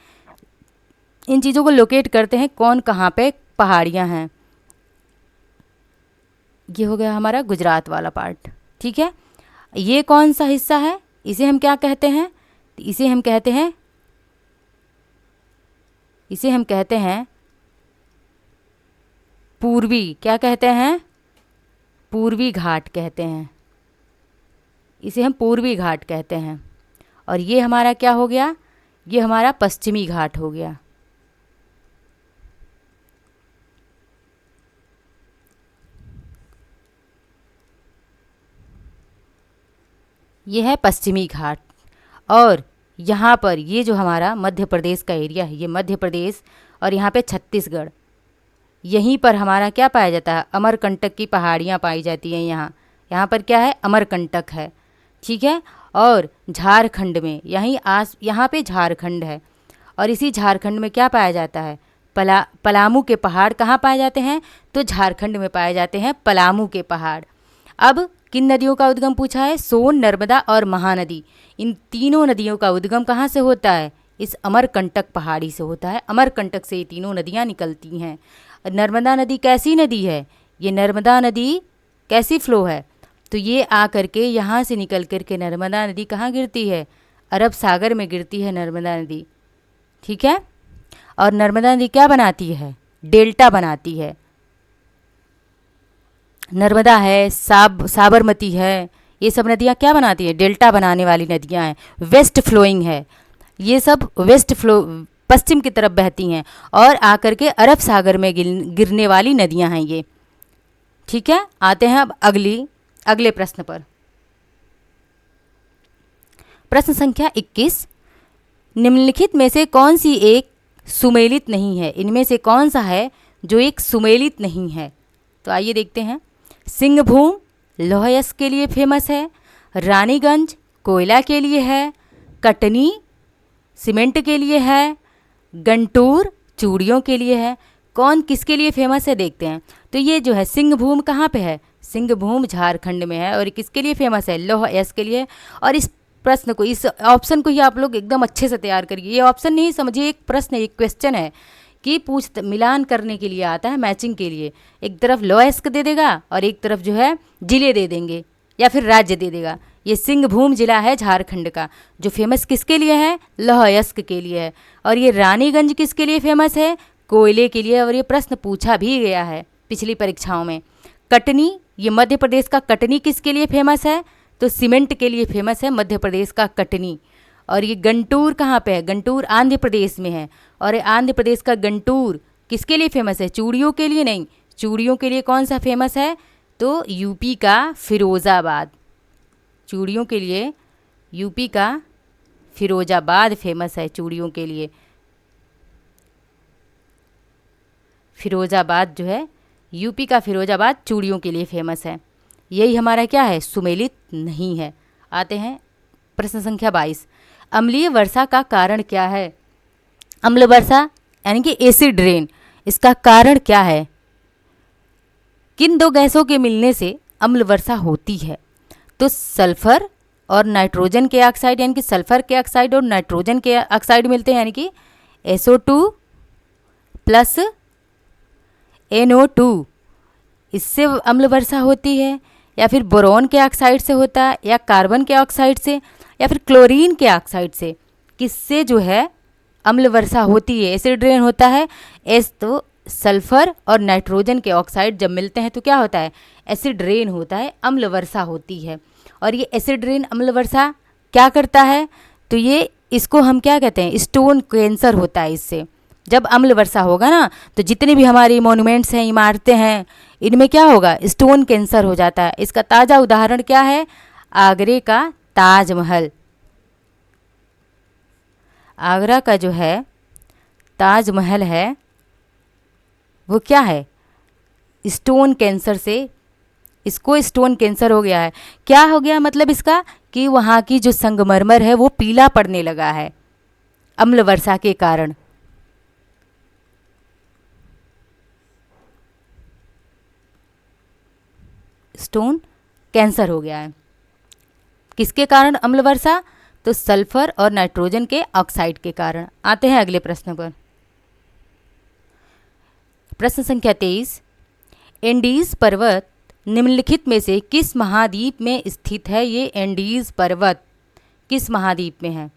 इन चीज़ों को लोकेट करते हैं कौन कहाँ पे पहाड़ियाँ हैं। ये हो गया हमारा गुजरात वाला पार्ट, ठीक है। ये कौन सा हिस्सा है? इसे हम क्या कहते हैं? इसे हम कहते हैं पूर्वी, क्या कहते हैं? पूर्वी घाट कहते हैं, इसे हम पूर्वी घाट कहते हैं। और ये हमारा क्या हो गया? ये हमारा पश्चिमी घाट हो गया। ये है पश्चिमी घाट। और यहाँ पर ये जो हमारा मध्य प्रदेश का एरिया है, ये मध्य प्रदेश, और यहाँ पे छत्तीसगढ़, यहीं पर हमारा क्या पाया जाता है? अमरकंटक की पहाड़ियाँ पाई जाती हैं। यहाँ पर क्या है? अमरकंटक है, ठीक है। और झारखंड में यहाँ पे झारखंड है, और इसी झारखंड में क्या पाया जाता है? पलामू के पहाड़ कहाँ पाए जाते हैं? तो झारखंड में पाए जाते हैं पलामू के पहाड़। अब किन नदियों का उद्गम पूछा है? सोन, नर्मदा और महानदी, इन तीनों नदियों का उद्गम कहाँ से होता है? इस अमरकंटक पहाड़ी से होता है। अमरकंटक से ये तीनों नदियाँ निकलती हैं। नर्मदा नदी कैसी नदी है? ये नर्मदा नदी कैसी फ्लो है? तो ये आ करके यहाँ से निकल करके नर्मदा नदी कहाँ गिरती है? अरब सागर में गिरती है नर्मदा नदी, ठीक है। और नर्मदा नदी क्या बनाती है? डेल्टा बनाती है। नर्मदा है, साबरमती है, ये सब नदियाँ क्या बनाती है? डेल्टा बनाने वाली नदियाँ हैं, वेस्ट फ्लोइंग है। ये सब वेस्ट फ्लो, पश्चिम की तरफ बहती हैं और आकर के अरब सागर में गिरने वाली नदियाँ हैं ये, ठीक है। आते हैं अब अगले प्रश्न पर। प्रश्न संख्या 21, निम्नलिखित में से कौन सी एक सुमेलित नहीं है? इनमें से कौन सा है जो एक सुमेलित नहीं है? तो आइए देखते हैं। सिंहभूम लौह अयस्क के लिए फेमस है, रानीगंज कोयला के लिए है, कटनी सीमेंट के लिए है, गंटूर चूड़ियों के लिए है। कौन किसके लिए फेमस है देखते हैं। तो ये जो है सिंहभूम कहाँ पे है? सिंहभूम झारखंड में है। और किसके लिए फेमस है? लौह अयस्क के लिए। और इस प्रश्न को, इस ऑप्शन को ही आप लोग एकदम अच्छे से तैयार करिए। ये ऑप्शन नहीं समझिए, एक प्रश्न है, एक क्वेश्चन है कि मिलान करने के लिए आता है, मैचिंग के लिए। एक तरफ लौह अयस्क दे देगा और एक तरफ जो है जिले दे देंगे या फिर राज्य दे देगा। ये सिंहभूम जिला है झारखंड का, जो फेमस किसके लिए है? लौह अयस्क के लिए है। और ये रानीगंज किसके लिए फेमस है? कोयले के लिए। और ये प्रश्न पूछा भी गया है पिछली परीक्षाओं में। कटनी, ये मध्य प्रदेश का कटनी किसके लिए फेमस है? तो सीमेंट के लिए फेमस है मध्य प्रदेश का कटनी। और ये गंटूर कहाँ पे है? गंटूर आंध्र प्रदेश में है। और आंध्र प्रदेश का गंटूर किसके लिए फेमस है? चूड़ियों के लिए नहीं। चूड़ियों के लिए कौन सा फेमस है? तो यूपी का फिरोज़ाबाद। चूड़ियों के लिए यूपी का फिरोज़ाबाद फेमस है। चूड़ियों के लिए फिरोज़ाबाद जो है, यूपी का फिरोज़ाबाद चूड़ियों के लिए फेमस है। यही हमारा क्या है? सुमेलित नहीं है। आते हैं प्रश्न संख्या 22। अम्लीय वर्षा का कारण क्या है? अम्ल वर्षा यानी कि एसिड रेन, इसका कारण क्या है? किन दो गैसों के मिलने से अम्ल वर्षा होती है? तो सल्फर और नाइट्रोजन के ऑक्साइड, यानी कि सल्फर के ऑक्साइड और नाइट्रोजन के ऑक्साइड मिलते हैं, यानी कि SO2 प्लस NO2, इससे अम्ल वर्षा होती है। या फिर बोरोन के ऑक्साइड से होता है, या कार्बन के ऑक्साइड से, या फिर क्लोरीन के ऑक्साइड से। किससे जो है अम्ल वर्षा होती है, एसिड रेन होता है? तो सल्फर और नाइट्रोजन के ऑक्साइड जब मिलते हैं तो क्या होता है? एसिड रेन होता है, अम्ल वर्षा होती है। और ये एसिड रेन अम्ल वर्षा क्या करता है? तो ये, इसको हम क्या कहते हैं? स्टोन कैंसर होता है इससे। जब अम्ल वर्षा होगा ना, तो जितनी भी हमारी मॉन्यूमेंट्स हैं, इमारतें हैं, इनमें क्या होगा? स्टोन कैंसर हो जाता है। इसका ताज़ा उदाहरण क्या है? आगरे का ताजमहल। आगरा का जो है ताजमहल है, वो क्या है? स्टोन कैंसर से, इसको स्टोन कैंसर हो गया है। क्या हो गया मतलब इसका? कि वहाँ की जो संगमरमर है वो पीला पड़ने लगा है अम्ल वर्षा के कारण। स्टोन कैंसर हो गया है। किसके कारण अम्ल वर्षा? तो सल्फर और नाइट्रोजन के ऑक्साइड के कारण। आते हैं अगले प्रश्न पर। प्रश्न संख्या 23। एंडीज पर्वत निम्नलिखित में से किस महाद्वीप में स्थित है? ये एंडीज पर्वत किस महाद्वीप में है?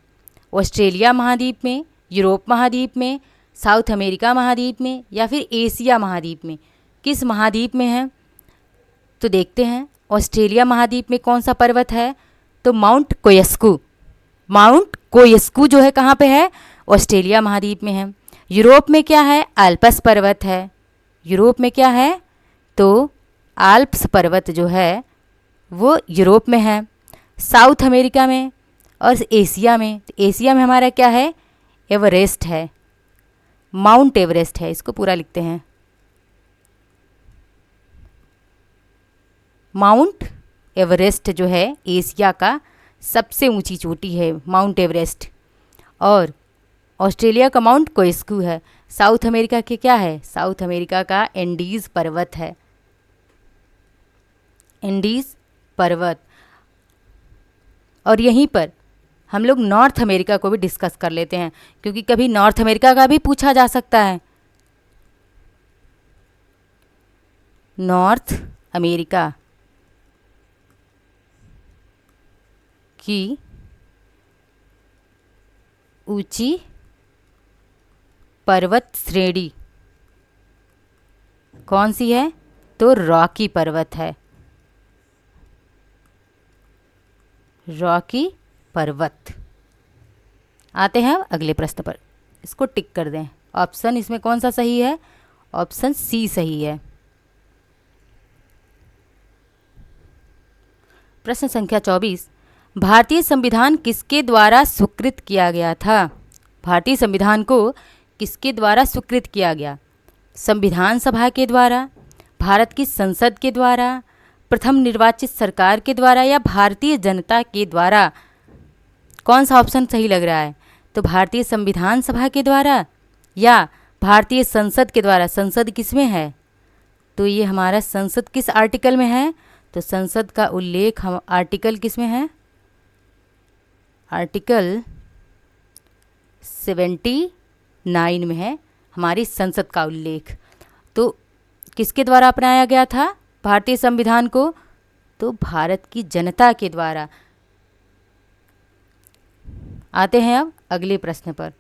ऑस्ट्रेलिया महाद्वीप में, यूरोप महाद्वीप में, साउथ अमेरिका महाद्वीप में, या फिर एशिया महाद्वीप में? किस महाद्वीप में है? तो देखते हैं। ऑस्ट्रेलिया महाद्वीप में कौन सा पर्वत है? तो माउंट कोयस्कू। माउंट कोयस्कू जो है कहाँ पे है? ऑस्ट्रेलिया महाद्वीप में है। यूरोप में क्या है? आल्प्स पर्वत है। यूरोप में क्या है? तो आल्प्स पर्वत जो है वो यूरोप में है। साउथ अमेरिका में और एशिया में, तो एशिया में हमारा क्या है? एवरेस्ट है, माउंट एवरेस्ट है। इसको पूरा लिखते हैं, माउंट एवरेस्ट जो है एशिया का सबसे ऊंची चोटी है, माउंट एवरेस्ट। और ऑस्ट्रेलिया का माउंट कोयस्कू है। साउथ अमेरिका के क्या है? साउथ अमेरिका का एंडीज पर्वत है, एंडीज पर्वत। और यहीं पर हम लोग नॉर्थ अमेरिका को भी डिस्कस कर लेते हैं, क्योंकि कभी नॉर्थ अमेरिका का भी पूछा जा सकता है। नॉर्थ अमेरिका की ऊंची पर्वत श्रेणी कौन सी है? तो रॉकी पर्वत है, रॉकी पर्वत। आते हैं अगले प्रश्न पर, इसको टिक कर दें। ऑप्शन इसमें कौन सा सही है? ऑप्शन सी सही है। प्रश्न संख्या 24। भारतीय संविधान किसके द्वारा स्वीकृत किया गया था? भारतीय संविधान को किसके द्वारा स्वीकृत किया गया? संविधान सभा के द्वारा, भारत की संसद के द्वारा, प्रथम निर्वाचित सरकार के द्वारा या भारतीय जनता के द्वारा? कौन सा ऑप्शन सही लग रहा है? तो भारतीय संविधान सभा के द्वारा या भारतीय संसद के द्वारा। संसद किस में है? तो ये हमारा संसद किस आर्टिकल में है? तो संसद का उल्लेख हम आर्टिकल किस में है? आर्टिकल 79 में है हमारी संसद का उल्लेख। तो किसके द्वारा अपनाया गया था भारतीय संविधान को? तो भारत की जनता के द्वारा। आते हैं अब अगले प्रश्न पर।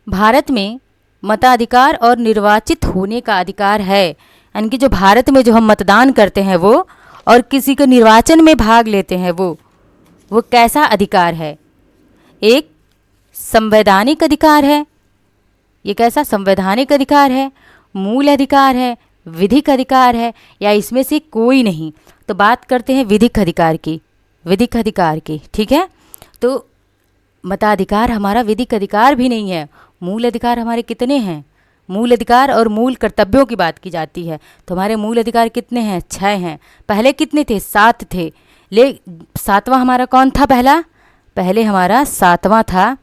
भारत में मताधिकार और निर्वाचित होने का अधिकार है, यानी कि जो भारत में जो हम मतदान करते हैं वो और किसी के निर्वाचन में भाग लेते हैं वो कैसा अधिकार है? एक संवैधानिक अधिकार है। ये कैसा संवैधानिक अधिकार है? मूल अधिकार है? विधिक अधिकार है? या इसमें से कोई नहीं? तो बात करते हैं विधिक अधिकार की। विधिक अधिकार की, ठीक है। तो मताधिकार हमारा विधिक अधिकार भी नहीं है। मूल अधिकार हमारे कितने हैं? मूल अधिकार और मूल कर्तव्यों की बात की जाती है तो हमारे मूल अधिकार कितने हैं? 6 हैं। पहले कितने थे? 7 थे। 7वां हमारा कौन था? पहले हमारा 7वां था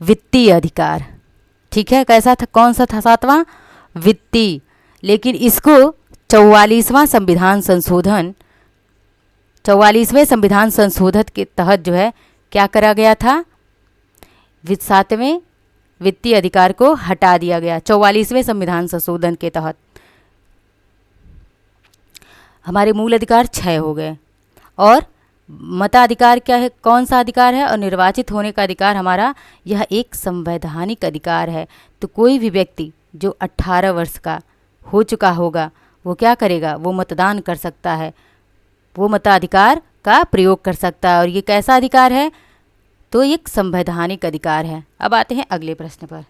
वित्तीय अधिकार, ठीक है। कैसा था? कौन सा था 7वां? वित्तीय। लेकिन इसको 44वें संविधान संशोधन के तहत जो है क्या करा गया था? 7वें वित्तीय अधिकार को हटा दिया गया 44वें संविधान संशोधन के तहत। हमारे मूल अधिकार 6 हो गए। और मताधिकार क्या है? कौन सा अधिकार है? और निर्वाचित होने का अधिकार हमारा यह एक संवैधानिक अधिकार है। तो कोई भी व्यक्ति जो 18 वर्ष का हो चुका होगा वो क्या करेगा? वो मतदान कर सकता है, वो मताधिकार का प्रयोग कर सकता है। और ये कैसा अधिकार है? तो एक संवैधानिक अधिकार है। अब आते हैं अगले प्रश्न पर।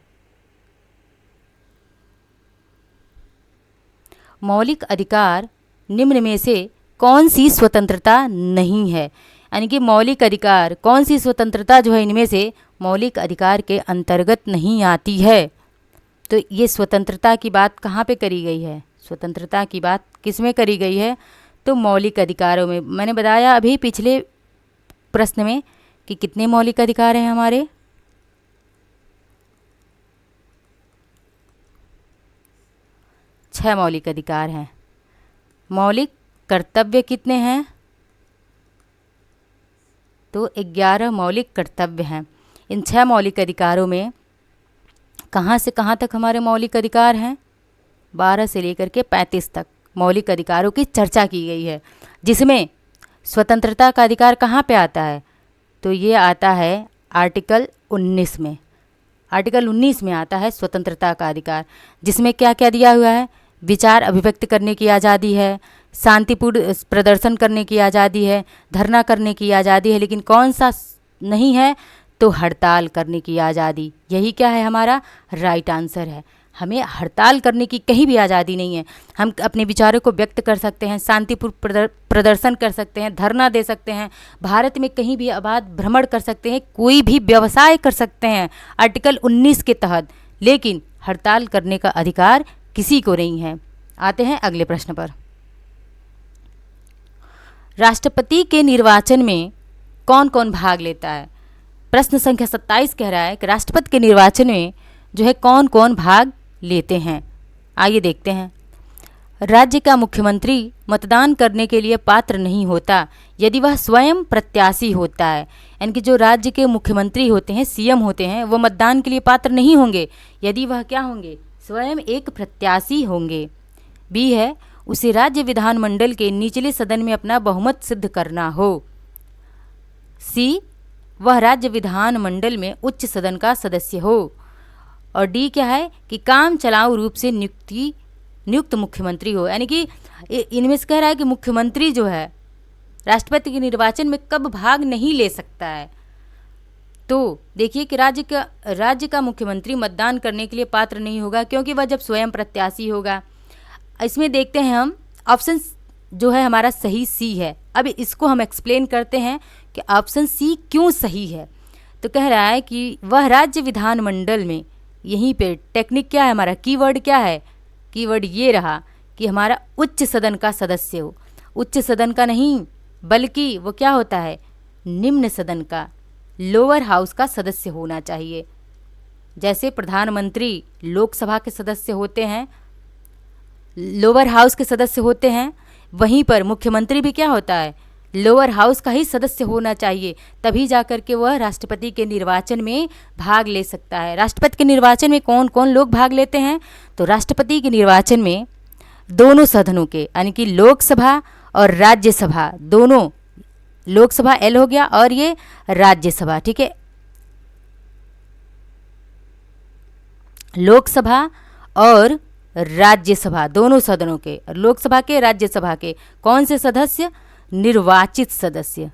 मौलिक अधिकार निम्न में से कौन सी स्वतंत्रता नहीं है? यानी कि मौलिक अधिकार, कौन सी स्वतंत्रता जो है इनमें से मौलिक अधिकार के अंतर्गत नहीं आती है? तो ये स्वतंत्रता की बात कहाँ पे करी गई है? स्वतंत्रता की बात किस में करी गई है? तो मौलिक अधिकारों में। मैंने बताया अभी पिछले प्रश्न में कि कितने मौलिक अधिकार हैं हमारे? 6 मौलिक अधिकार हैं। मौलिक कर्तव्य कितने हैं? तो 11 मौलिक कर्तव्य हैं। इन 6 मौलिक अधिकारों में कहाँ से कहाँ तक हमारे मौलिक अधिकार हैं? 12 से लेकर के 35 तक मौलिक अधिकारों की चर्चा की गई है, जिसमें स्वतंत्रता का अधिकार कहाँ पे आता है? तो ये आता है आर्टिकल 19 में। आर्टिकल 19 में आता है स्वतंत्रता का अधिकार, जिसमें क्या क्या दिया हुआ है? विचार अभिव्यक्त करने की आज़ादी है, शांतिपूर्ण प्रदर्शन करने की आज़ादी है, धरना करने की आज़ादी है, लेकिन कौन सा नहीं है? तो हड़ताल करने की आज़ादी। यही क्या है? हमारा राइट आंसर है। हमें हड़ताल करने की कहीं भी आज़ादी नहीं है। हम अपने विचारों को व्यक्त कर सकते हैं, शांतिपूर्ण प्रदर्शन कर सकते हैं, धरना दे सकते हैं, भारत में कहीं भी आबाद भ्रमण कर सकते हैं, कोई भी व्यवसाय कर सकते हैं आर्टिकल 19 के तहत, लेकिन हड़ताल करने का अधिकार किसी को नहीं है। आते हैं अगले प्रश्न पर। राष्ट्रपति के निर्वाचन में कौन कौन भाग लेता है? प्रश्न संख्या 27 कह रहा है कि राष्ट्रपति के निर्वाचन में जो है कौन कौन भाग लेते हैं। आइए देखते हैं। राज्य का मुख्यमंत्री मतदान करने के लिए पात्र नहीं होता यदि वह स्वयं प्रत्याशी होता है। यानी कि जो राज्य के मुख्यमंत्री होते हैं, सीएम होते हैं, वो मतदान के लिए पात्र नहीं होंगे यदि वह क्या होंगे? स्वयं एक प्रत्याशी होंगे। बी है, उसे राज्य विधानमंडल के निचले सदन में अपना बहुमत सिद्ध करना हो। सी, वह राज्य विधानमंडल में उच्च सदन का सदस्य हो। और डी क्या है कि काम चलाऊ रूप से नियुक्त मुख्यमंत्री हो। यानी कि इनमें से कह रहा है कि मुख्यमंत्री जो है राष्ट्रपति के निर्वाचन में कब भाग नहीं ले सकता है। तो देखिए कि राज्य का मुख्यमंत्री मतदान करने के लिए पात्र नहीं होगा क्योंकि वह जब स्वयं प्रत्याशी होगा। इसमें देखते हैं हम ऑप्शन जो है हमारा सही सी है। अब इसको हम एक्सप्लेन करते हैं कि ऑप्शन सी क्यों सही है। तो कह रहा है कि वह राज्य विधानमंडल में, यहीं पे टेक्निक क्या है हमारा, कीवर्ड क्या है, कीवर्ड ये रहा कि हमारा उच्च सदन का सदस्य हो। उच्च सदन का नहीं, बल्कि वो क्या होता है, निम्न सदन का, लोअर हाउस का सदस्य होना चाहिए। जैसे प्रधानमंत्री लोकसभा के सदस्य होते हैं, लोअर हाउस के सदस्य होते हैं, वहीं पर मुख्यमंत्री भी क्या होता है, लोअर हाउस का ही सदस्य होना चाहिए, तभी जाकर के वह राष्ट्रपति के निर्वाचन में भाग ले सकता है। राष्ट्रपति के निर्वाचन में कौन कौन लोग भाग लेते हैं, तो राष्ट्रपति के निर्वाचन में दोनों सदनों के, यानी कि लोकसभा और राज्यसभा दोनों, लोकसभा एल हो गया और ये राज्यसभा, ठीक है, लोकसभा और राज्यसभा दोनों सदनों के, लोकसभा के राज्यसभा के कौन से सदस्य, निर्वाचित सदस्य।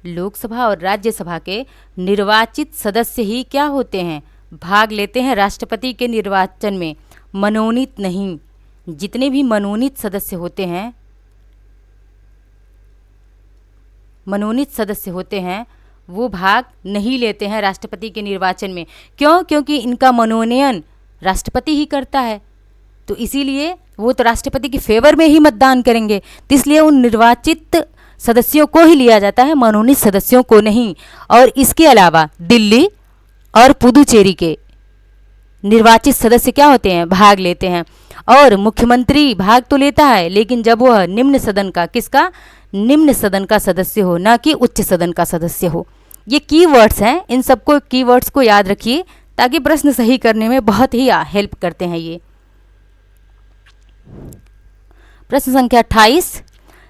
लोकसभा और राज्यसभा के निर्वाचित सदस्य ही क्या होते हैं, भाग लेते हैं राष्ट्रपति के निर्वाचन में, मनोनीत नहीं। जितने भी मनोनीत सदस्य होते हैं, मनोनीत सदस्य होते हैं, वो भाग नहीं लेते हैं राष्ट्रपति के निर्वाचन में। क्यों? क्योंकि इनका मनोनयन राष्ट्रपति ही करता है, तो इसीलिए वो तो राष्ट्रपति के फेवर में ही मतदान करेंगे, तो इसलिए उन निर्वाचित सदस्यों को ही लिया जाता है, मनोनीत सदस्यों को नहीं। और इसके अलावा दिल्ली और पुदुचेरी के निर्वाचित सदस्य क्या होते हैं, भाग लेते हैं। और मुख्यमंत्री भाग तो लेता है, लेकिन जब वह निम्न सदन का, किसका, निम्न सदन का सदस्य हो, ना कि उच्च सदन का सदस्य हो। ये कीवर्ड्स हैं, इन सबको कीवर्ड्स को याद रखिए ताकि प्रश्न सही करने में बहुत ही हेल्प करते हैं ये। प्रश्न संख्या 28,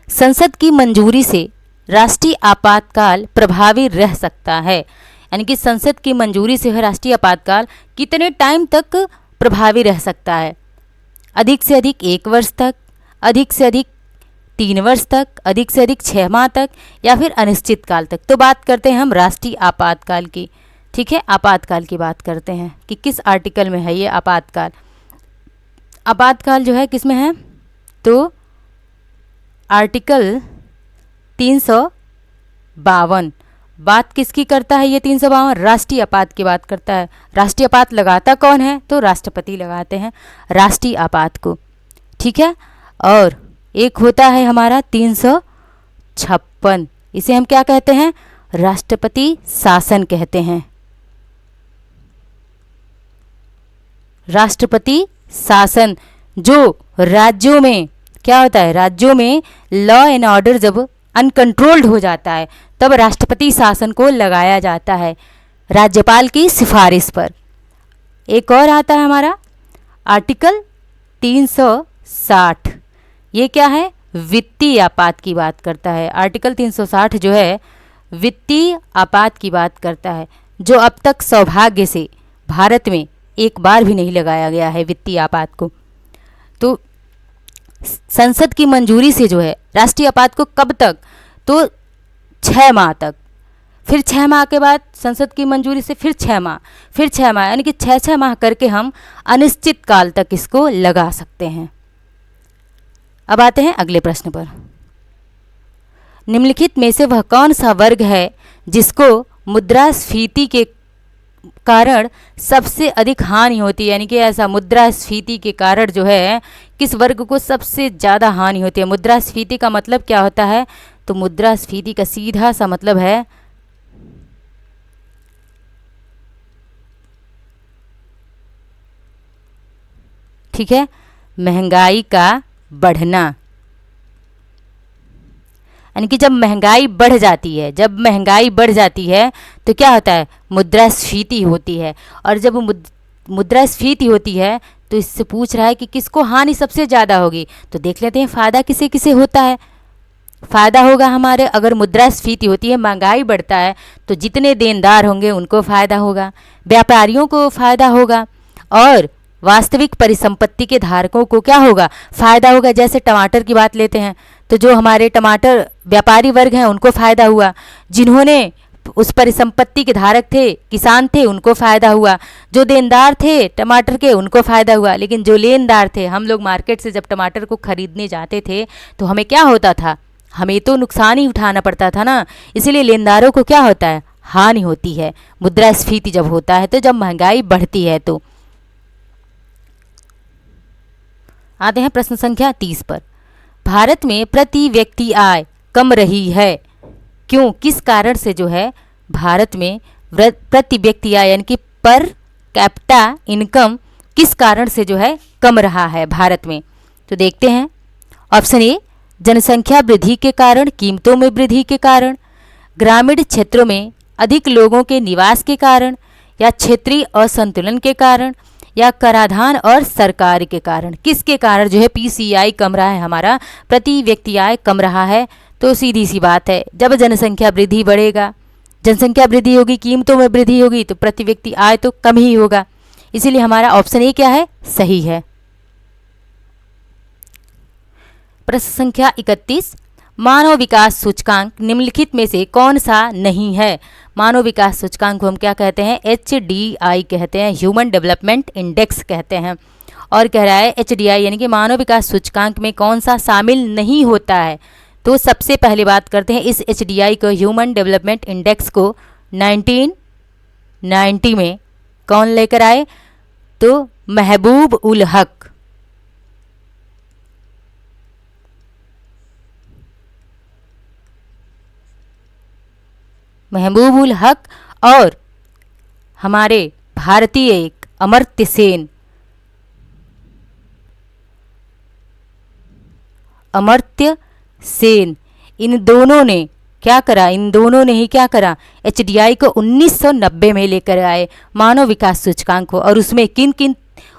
संसद की मंजूरी से राष्ट्रीय आपातकाल प्रभावी रह सकता है, यानी कि संसद की मंजूरी से राष्ट्रीय आपातकाल कितने टाइम तक प्रभावी रह सकता है, अधिक से अधिक 1 वर्ष तक, अधिक से अधिक 3 वर्ष तक, अधिक से अधिक 6 माह तक, या फिर अनिश्चित काल तक। तो बात करते हैं हम राष्ट्रीय आपातकाल की, ठीक है, आपातकाल की बात करते हैं कि किस आर्टिकल में है ये आपातकाल। आपातकाल जो है किस में है, तो आर्टिकल 352 बात किसकी करता है, ये 352 राष्ट्रीय आपात की बात करता है। राष्ट्रीय आपात लगाता कौन है, तो राष्ट्रपति लगाते हैं राष्ट्रीय आपात को, ठीक है। और एक होता है हमारा 356, इसे हम क्या कहते हैं, राष्ट्रपति शासन कहते हैं। राष्ट्रपति शासन जो राज्यों में क्या होता है, राज्यों में लॉ एंड ऑर्डर जब अनकंट्रोल्ड हो जाता है तब राष्ट्रपति शासन को लगाया जाता है राज्यपाल की सिफारिश पर। एक और आता है हमारा आर्टिकल 360, ये क्या है, वित्तीय आपात की बात करता है। आर्टिकल 360 जो है वित्तीय आपात की बात करता है, जो अब तक सौभाग्य से भारत में एक बार भी नहीं लगाया गया है वित्तीय आपात को। तो संसद की मंजूरी से जो है राष्ट्रीय आपात को कब तक, तो 6 माह तक, फिर 6 माह के बाद संसद की मंजूरी से फिर 6 माह, फिर 6 माह, यानी कि 6 माह करके हम अनिश्चित काल तक इसको लगा सकते हैं। अब आते हैं अगले प्रश्न पर। निम्नलिखित में से वह कौन सा वर्ग है जिसको मुद्रास्फीति के कारण सबसे अधिक हानि होती है, यानी कि ऐसा मुद्रास्फीति के कारण जो है किस वर्ग को सबसे ज़्यादा हानि होती है। मुद्रास्फीति का मतलब क्या होता है, तो मुद्रास्फीति का सीधा सा मतलब है ठीक है, महंगाई का बढ़ना, यानी कि जब महंगाई बढ़ जाती है, जब महंगाई बढ़ जाती है तो क्या होता है, मुद्रास्फीति होती है। और जब मुद्रास्फीति होती है तो इससे पूछ रहा है कि किसको हानि सबसे ज़्यादा होगी, तो देख लेते हैं फ़ायदा किसे किसे होता है। फ़ायदा होगा हमारे, अगर मुद्रास्फीति होती है, महंगाई बढ़ता है तो जितने देनदार होंगे उनको फ़ायदा होगा, व्यापारियों को फ़ायदा होगा, और वास्तविक परिसंपत्ति के धारकों को क्या होगा, फ़ायदा होगा। जैसे टमाटर की बात लेते हैं तो जो हमारे टमाटर व्यापारी वर्ग हैं उनको फ़ायदा हुआ, जिन्होंने उस परिसंपत्ति के धारक थे, किसान थे, उनको फ़ायदा हुआ, जो देनदार थे टमाटर के उनको फ़ायदा हुआ। लेकिन जो लेनदार थे, हम लोग मार्केट से जब टमाटर को ख़रीदने जाते थे तो हमें क्या होता था, हमें तो नुकसान ही उठाना पड़ता था ना, इसीलिए लेनदारों को क्या होता है, हानि होती है मुद्रास्फीति जब होता है तो, जब महंगाई बढ़ती है तो। आते हैं प्रश्न संख्या 30 पर। भारत में प्रति व्यक्ति आय कम रही है, क्यों, किस कारण से जो है भारत में प्रति व्यक्ति आय यानी कि पर कैपिटा इनकम किस कारण से जो है कम रहा है भारत में। तो देखते हैं। ऑप्शन ए, जनसंख्या वृद्धि के कारण, कीमतों में वृद्धि के कारण, ग्रामीण क्षेत्रों में अधिक लोगों के निवास के कारण, या क्षेत्रीय असंतुलन के कारण, या कराधान और सरकार के कारण। किसके कारण जो है पीसीआई कम रहा है, हमारा प्रति व्यक्ति आय कम रहा है। तो सीधी सी बात है, जब जनसंख्या वृद्धि बढ़ेगा, जनसंख्या वृद्धि होगी, कीमतों में वृद्धि होगी, तो प्रति व्यक्ति आय तो कम ही होगा। इसीलिए हमारा ऑप्शन ए क्या है, सही है। प्रश्न संख्या 31। मानव विकास सूचकांक निम्नलिखित में से कौन सा नहीं है। मानव विकास सूचकांक को हम क्या कहते हैं, HDI कहते हैं, ह्यूमन डेवलपमेंट इंडेक्स कहते हैं। और कह रहा है HDI यानी कि मानव विकास सूचकांक में कौन सा शामिल नहीं होता है। तो सबसे पहले बात करते हैं इस HDI को, ह्यूमन डेवलपमेंट इंडेक्स को 1990 में कौन लेकर आए, तो महबूब उल हक। महबूब उल हक और हमारे भारतीय एक अमर्त्य सेन, अमर्त्य सेन, इन दोनों ने क्या करा, इन दोनों ने ही क्या करा, HDI को 1990 में लेकर आए मानव विकास सूचकांक को। और उसमें किन किन,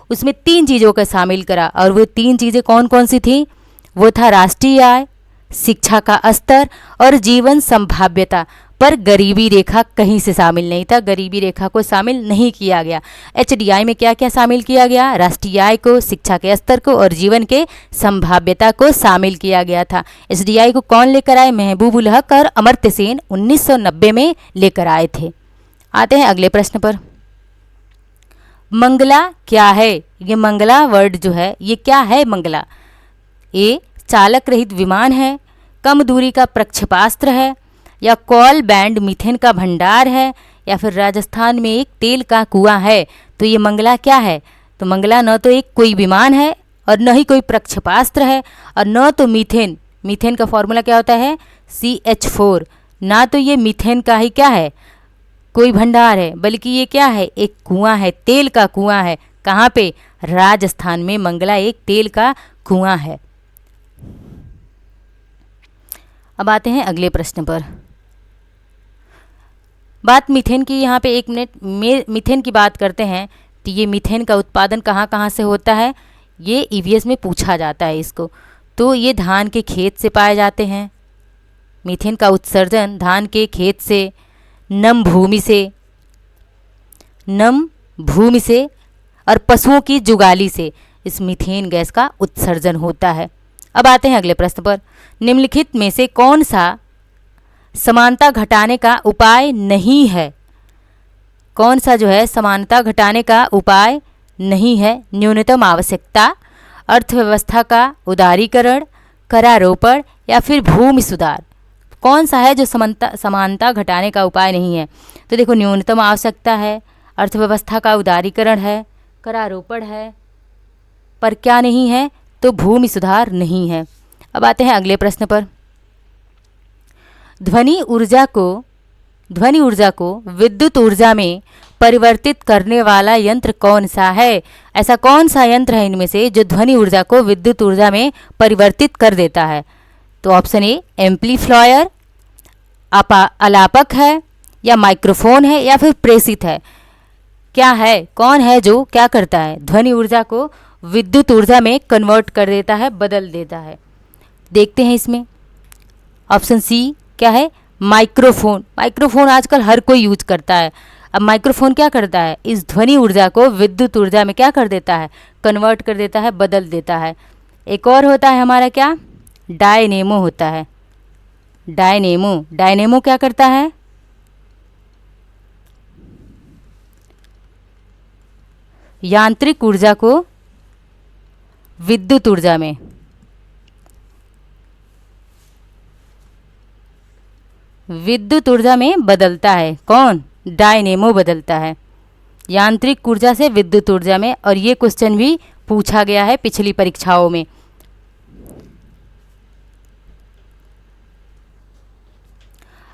उसमें 3 चीज़ों का शामिल करा। और वो 3 चीज़ें कौन कौन सी थी, वो था राष्ट्रीय आय, शिक्षा का स्तर और जीवन संभाव्यता। पर गरीबी रेखा कहीं से शामिल नहीं था, गरीबी रेखा को शामिल नहीं किया गया। HDI में क्या क्या शामिल किया गया, राष्ट्रीय आय को, शिक्षा के स्तर को और जीवन के संभाव्यता को शामिल किया गया था। HDI को कौन लेकर आए, महबूब उल हक और अमर्त्य सेन 1990 में लेकर आए थे। आते हैं अगले प्रश्न पर। मंगला क्या है, ये मंगला वर्ड जो है ये क्या है मंगला। ए, चालक रहित विमान है, कम दूरी का प्रक्षेपास्त्र है, या कॉल बैंड मीथेन का भंडार है, या फिर राजस्थान में एक तेल का कुआं है। तो ये मंगला क्या है, तो मंगला न तो एक कोई विमान है और न ही कोई प्रक्षेपास्त्र है और न तो मीथेन, मीथेन का फॉर्मूला क्या होता है CH4, ना तो ये मीथेन का ही क्या है कोई भंडार है, बल्कि ये क्या है, एक कुआं है, तेल का कुआं है। कहाँ पे, राजस्थान में मंगला एक तेल का कुआं है। अब आते हैं अगले प्रश्न पर। बात मीथेन की, यहाँ पे 1 मिनट मीथेन की बात करते हैं। तो ये मीथेन का उत्पादन कहाँ कहाँ से होता है, ये EVS में पूछा जाता है इसको। तो ये धान के खेत से पाए जाते हैं। मीथेन का उत्सर्जन धान के खेत से, नम भूमि से और पशुओं की जुगाली से इस मीथेन गैस का उत्सर्जन होता है। अब आते हैं अगले प्रश्न पर। निम्नलिखित में से कौन सा समानता घटाने का उपाय नहीं है। कौन सा जो है समानता घटाने का उपाय नहीं है, न्यूनतम आवश्यकता, अर्थव्यवस्था का उदारीकरण, करारोपण या फिर भूमि सुधार। कौन सा है जो समानता घटाने का उपाय नहीं है। तो देखो, न्यूनतम आवश्यकता है, अर्थव्यवस्था का उदारीकरण है, करारोपण है, पर क्या नहीं है, तो भूमि सुधार नहीं है। अब आते हैं अगले प्रश्न पर। ध्वनि ऊर्जा को विद्युत ऊर्जा में परिवर्तित करने वाला यंत्र कौन सा है। ऐसा कौन सा यंत्र है इनमें से जो ध्वनि ऊर्जा को विद्युत ऊर्जा में परिवर्तित कर देता है। तो ऑप्शन ए, एम्पलीफायर, अलापक है, या माइक्रोफोन है, या फिर प्रेषित है। क्या है, कौन है जो क्या करता है, ध्वनि ऊर्जा को विद्युत ऊर्जा में कन्वर्ट कर देता है, बदल देता है। देखते हैं इसमें। ऑप्शन सी क्या है, माइक्रोफोन। माइक्रोफोन आजकल हर कोई यूज करता है। अब माइक्रोफोन क्या करता है, इस ध्वनि ऊर्जा को विद्युत ऊर्जा में क्या कर देता है, कन्वर्ट कर देता है, बदल देता है। एक और होता है हमारा क्या, डायनेमो होता है। डायनेमो क्या करता है, यांत्रिक ऊर्जा को विद्युत ऊर्जा में विद्युत ऊर्जा में बदलता है। कौन? डायनेमो बदलता है यांत्रिक ऊर्जा से विद्युत ऊर्जा में। और ये क्वेश्चन भी पूछा गया है पिछली परीक्षाओं में।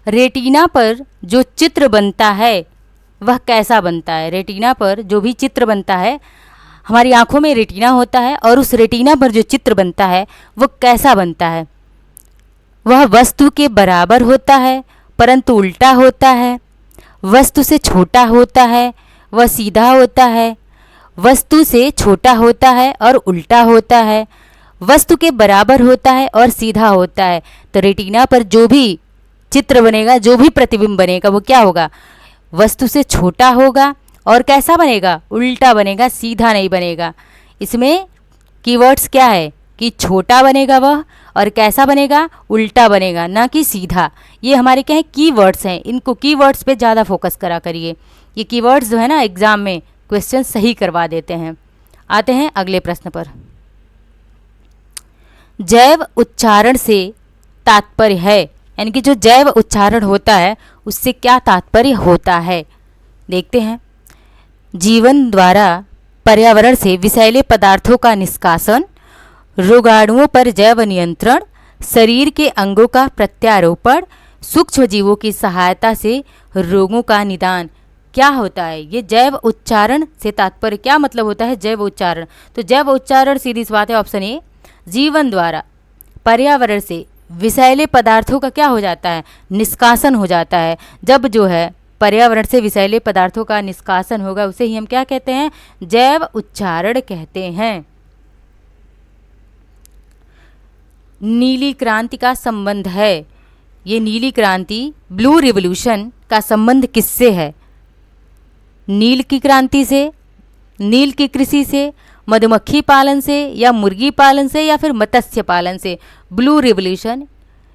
रेटिना पर जो चित्र बनता है वह कैसा बनता है? रेटिना पर जो भी चित्र बनता है, हमारी आंखों में रेटिना होता है और उस रेटिना पर जो चित्र बनता है वो कैसा बनता है? वह वस्तु के बराबर होता है परंतु उल्टा होता है, वस्तु से छोटा होता है, वह सीधा होता है, वस्तु से छोटा होता है और उल्टा होता है, वस्तु के बराबर होता है और सीधा होता है। तो रेटिना पर जो भी चित्र बनेगा, जो भी प्रतिबिंब बनेगा वो क्या होगा? वस्तु से छोटा होगा और कैसा बनेगा? उल्टा बनेगा, सीधा नहीं बनेगा। इसमें कीवर्ड्स क्या है कि छोटा बनेगा वह और कैसा बनेगा? उल्टा बनेगा, ना कि सीधा। ये हमारे क्या है? कीवर्ड्स हैं। इनको कीवर्ड्स पे ज़्यादा फोकस करा करिए। ये कीवर्ड्स जो है ना एग्ज़ाम में क्वेश्चन सही करवा देते हैं। आते हैं अगले प्रश्न पर। जैव उच्चारण से तात्पर्य है, यानी कि जो जैव उच्चारण होता है उससे क्या तात्पर्य होता है? देखते हैं। जीवन द्वारा पर्यावरण से विषैले पदार्थों का निष्कासन, रोगाणुओं पर जैव नियंत्रण, शरीर के अंगों का प्रत्यारोपण, सूक्ष्म जीवों की सहायता से रोगों का निदान। क्या होता है ये जैव उच्चारण से तात्पर्य? क्या मतलब होता है जैव उच्चारण? तो जैव उच्चारण सीधी सी बात है, ऑप्शन ए, जीवन द्वारा पर्यावरण से विषैले पदार्थों का क्या हो जाता है? निष्कासन हो जाता है। जब जो है पर्यावरण से विषैले पदार्थों का निष्कासन होगा उसे ही हम क्या कहते हैं? जैव उच्चारण कहते हैं। नीली क्रांति का संबंध है, ये नीली क्रांति ब्लू रिवॉल्यूशन का संबंध किससे है? नील की क्रांति से, नील की कृषि से, मधुमक्खी पालन से, या मुर्गी पालन से, या फिर मत्स्य पालन से? ब्लू रिवॉल्यूशन,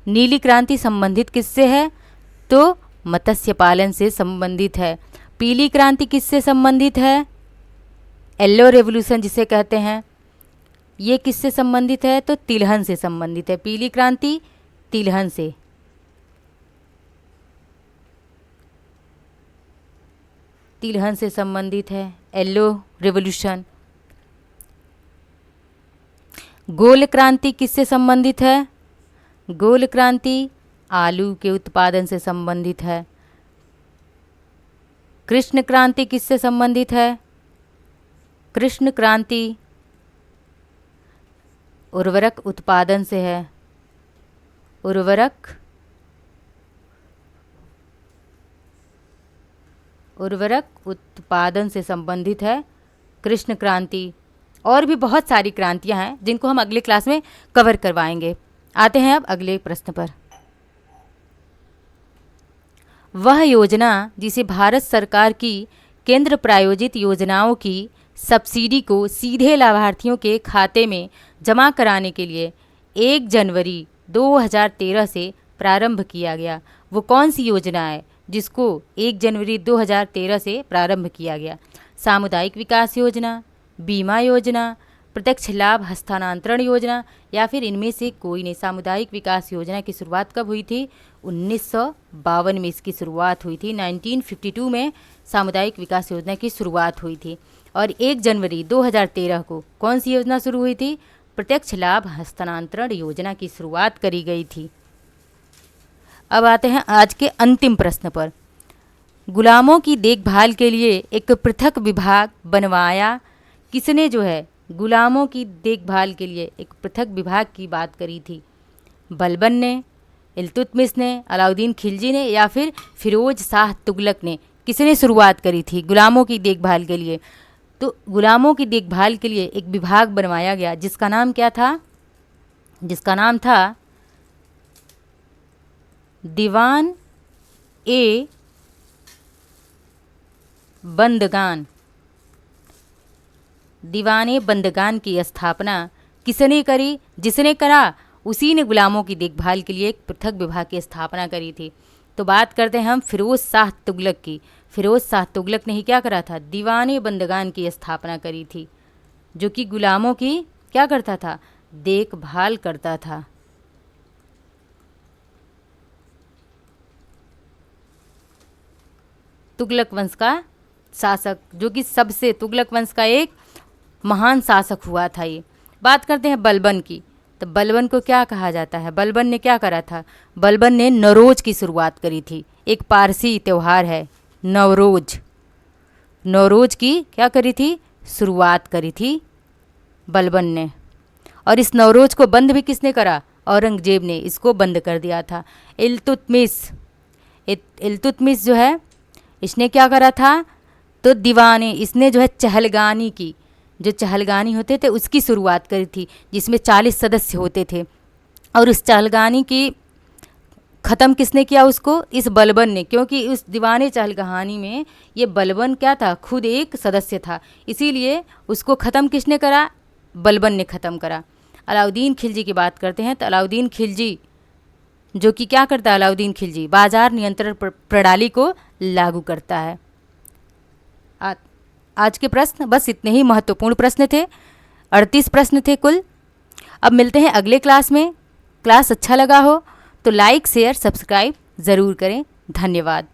नीली क्रांति संबंधित किससे है? तो मत्स्य पालन से संबंधित है। पीली क्रांति किससे संबंधित है? येलो रिवॉल्यूशन जिसे कहते हैं, ये किससे संबंधित है? तो तिलहन से संबंधित है। पीली क्रांति तिलहन से। तिलहन से संबंधित है येलो रिवॉल्यूशन। गोल क्रांति किससे संबंधित है? गोल क्रांति आलू के उत्पादन से संबंधित है। कृष्ण क्रांति किससे संबंधित है? कृष्ण क्रांति उर्वरक उत्पादन से है। उर्वरक उत्पादन से संबंधित है कृष्ण क्रांति। और भी बहुत सारी क्रांतियां हैं जिनको हम अगले क्लास में कवर करवाएंगे। आते हैं अब अगले प्रश्न पर। वह योजना जिसे भारत सरकार की केंद्र प्रायोजित योजनाओं की सब्सिडी को सीधे लाभार्थियों के खाते में जमा कराने के लिए 1 जनवरी 2013 से प्रारंभ किया गया, वो कौन सी योजना है जिसको 1 जनवरी 2013 से प्रारंभ किया गया? सामुदायिक विकास योजना, बीमा योजना, प्रत्यक्ष लाभ हस्तांतरण योजना, या फिर इनमें से कोई नहीं? सामुदायिक विकास योजना की शुरुआत कब हुई थी? 1952 में इसकी शुरुआत हुई थी। 1952 में सामुदायिक विकास योजना की शुरुआत हुई थी। और 1 जनवरी 2013 को कौन सी योजना शुरू हुई थी? प्रत्यक्ष लाभ हस्तांतरण योजना की शुरुआत करी गई थी। अब आते हैं आज के अंतिम प्रश्न पर। गुलामों की देखभाल के लिए एक पृथक विभाग बनवाया किसने? जो है गुलामों की देखभाल के लिए एक पृथक विभाग की बात करी थी। बलबन ने, इल्तुतमिश ने, अलाउद्दीन खिलजी ने, या फिर फिरोज शाह तुगलक ने? किसने शुरुआत करी थी गुलामों की देखभाल के लिए? तो गुलामों की देखभाल के लिए एक विभाग बनवाया गया जिसका नाम क्या था? जिसका नाम था दीवान ए बंदगान। दीवाने बंदगान की स्थापना किसने करी? जिसने करा उसी ने गुलामों की देखभाल के लिए एक पृथक विभाग की स्थापना करी थी। तो बात करते हैं हम फिरोज शाह तुगलक की। फिरोज शाह तुगलक ने ही क्या करा था? दीवाने बंदगान की स्थापना करी थी, जो कि गुलामों की क्या करता था? देखभाल करता था। तुगलक वंश का शासक, जो कि सबसे तुगलक वंश का एक महान शासक हुआ था ये। बात करते हैं बलबन की, तो बलबन को क्या कहा जाता है? बलबन ने क्या करा था? बलबन ने नवरोज की शुरुआत करी थी। एक पारसी त्यौहार है नवरोज, नवरोज की क्या करी थी? शुरुआत करी थी बलबन ने। और इस नवरोज को बंद भी किसने करा? औरंगजेब ने इसको बंद कर दिया था। इल्तुतमिश जो है, इसने क्या करा था? तो दीवाने, इसने जो है चहलगानी की, जो चहलगानी होते थे उसकी शुरुआत करी थी, जिसमें 40 सदस्य होते थे। और उस चहलगानी की ख़त्म किसने किया उसको? इस बलबन ने, क्योंकि उस दीवाने चहलगानी में ये बलबन क्या था? खुद एक सदस्य था, इसीलिए उसको ख़त्म किसने करा? बलबन ने ख़त्म करा। अलाउद्दीन खिलजी की बात करते हैं, तो अलाउद्दीन खिलजी जो कि क्या करता है? अलाउद्दीन खिलजी बाजार नियंत्रण प्रणाली को लागू करता है। आज के प्रश्न बस इतने ही महत्वपूर्ण प्रश्न थे, 38 प्रश्न थे कुल। अब मिलते हैं अगले क्लास में। क्लास अच्छा लगा हो तो लाइक शेयर सब्सक्राइब ज़रूर करें। धन्यवाद।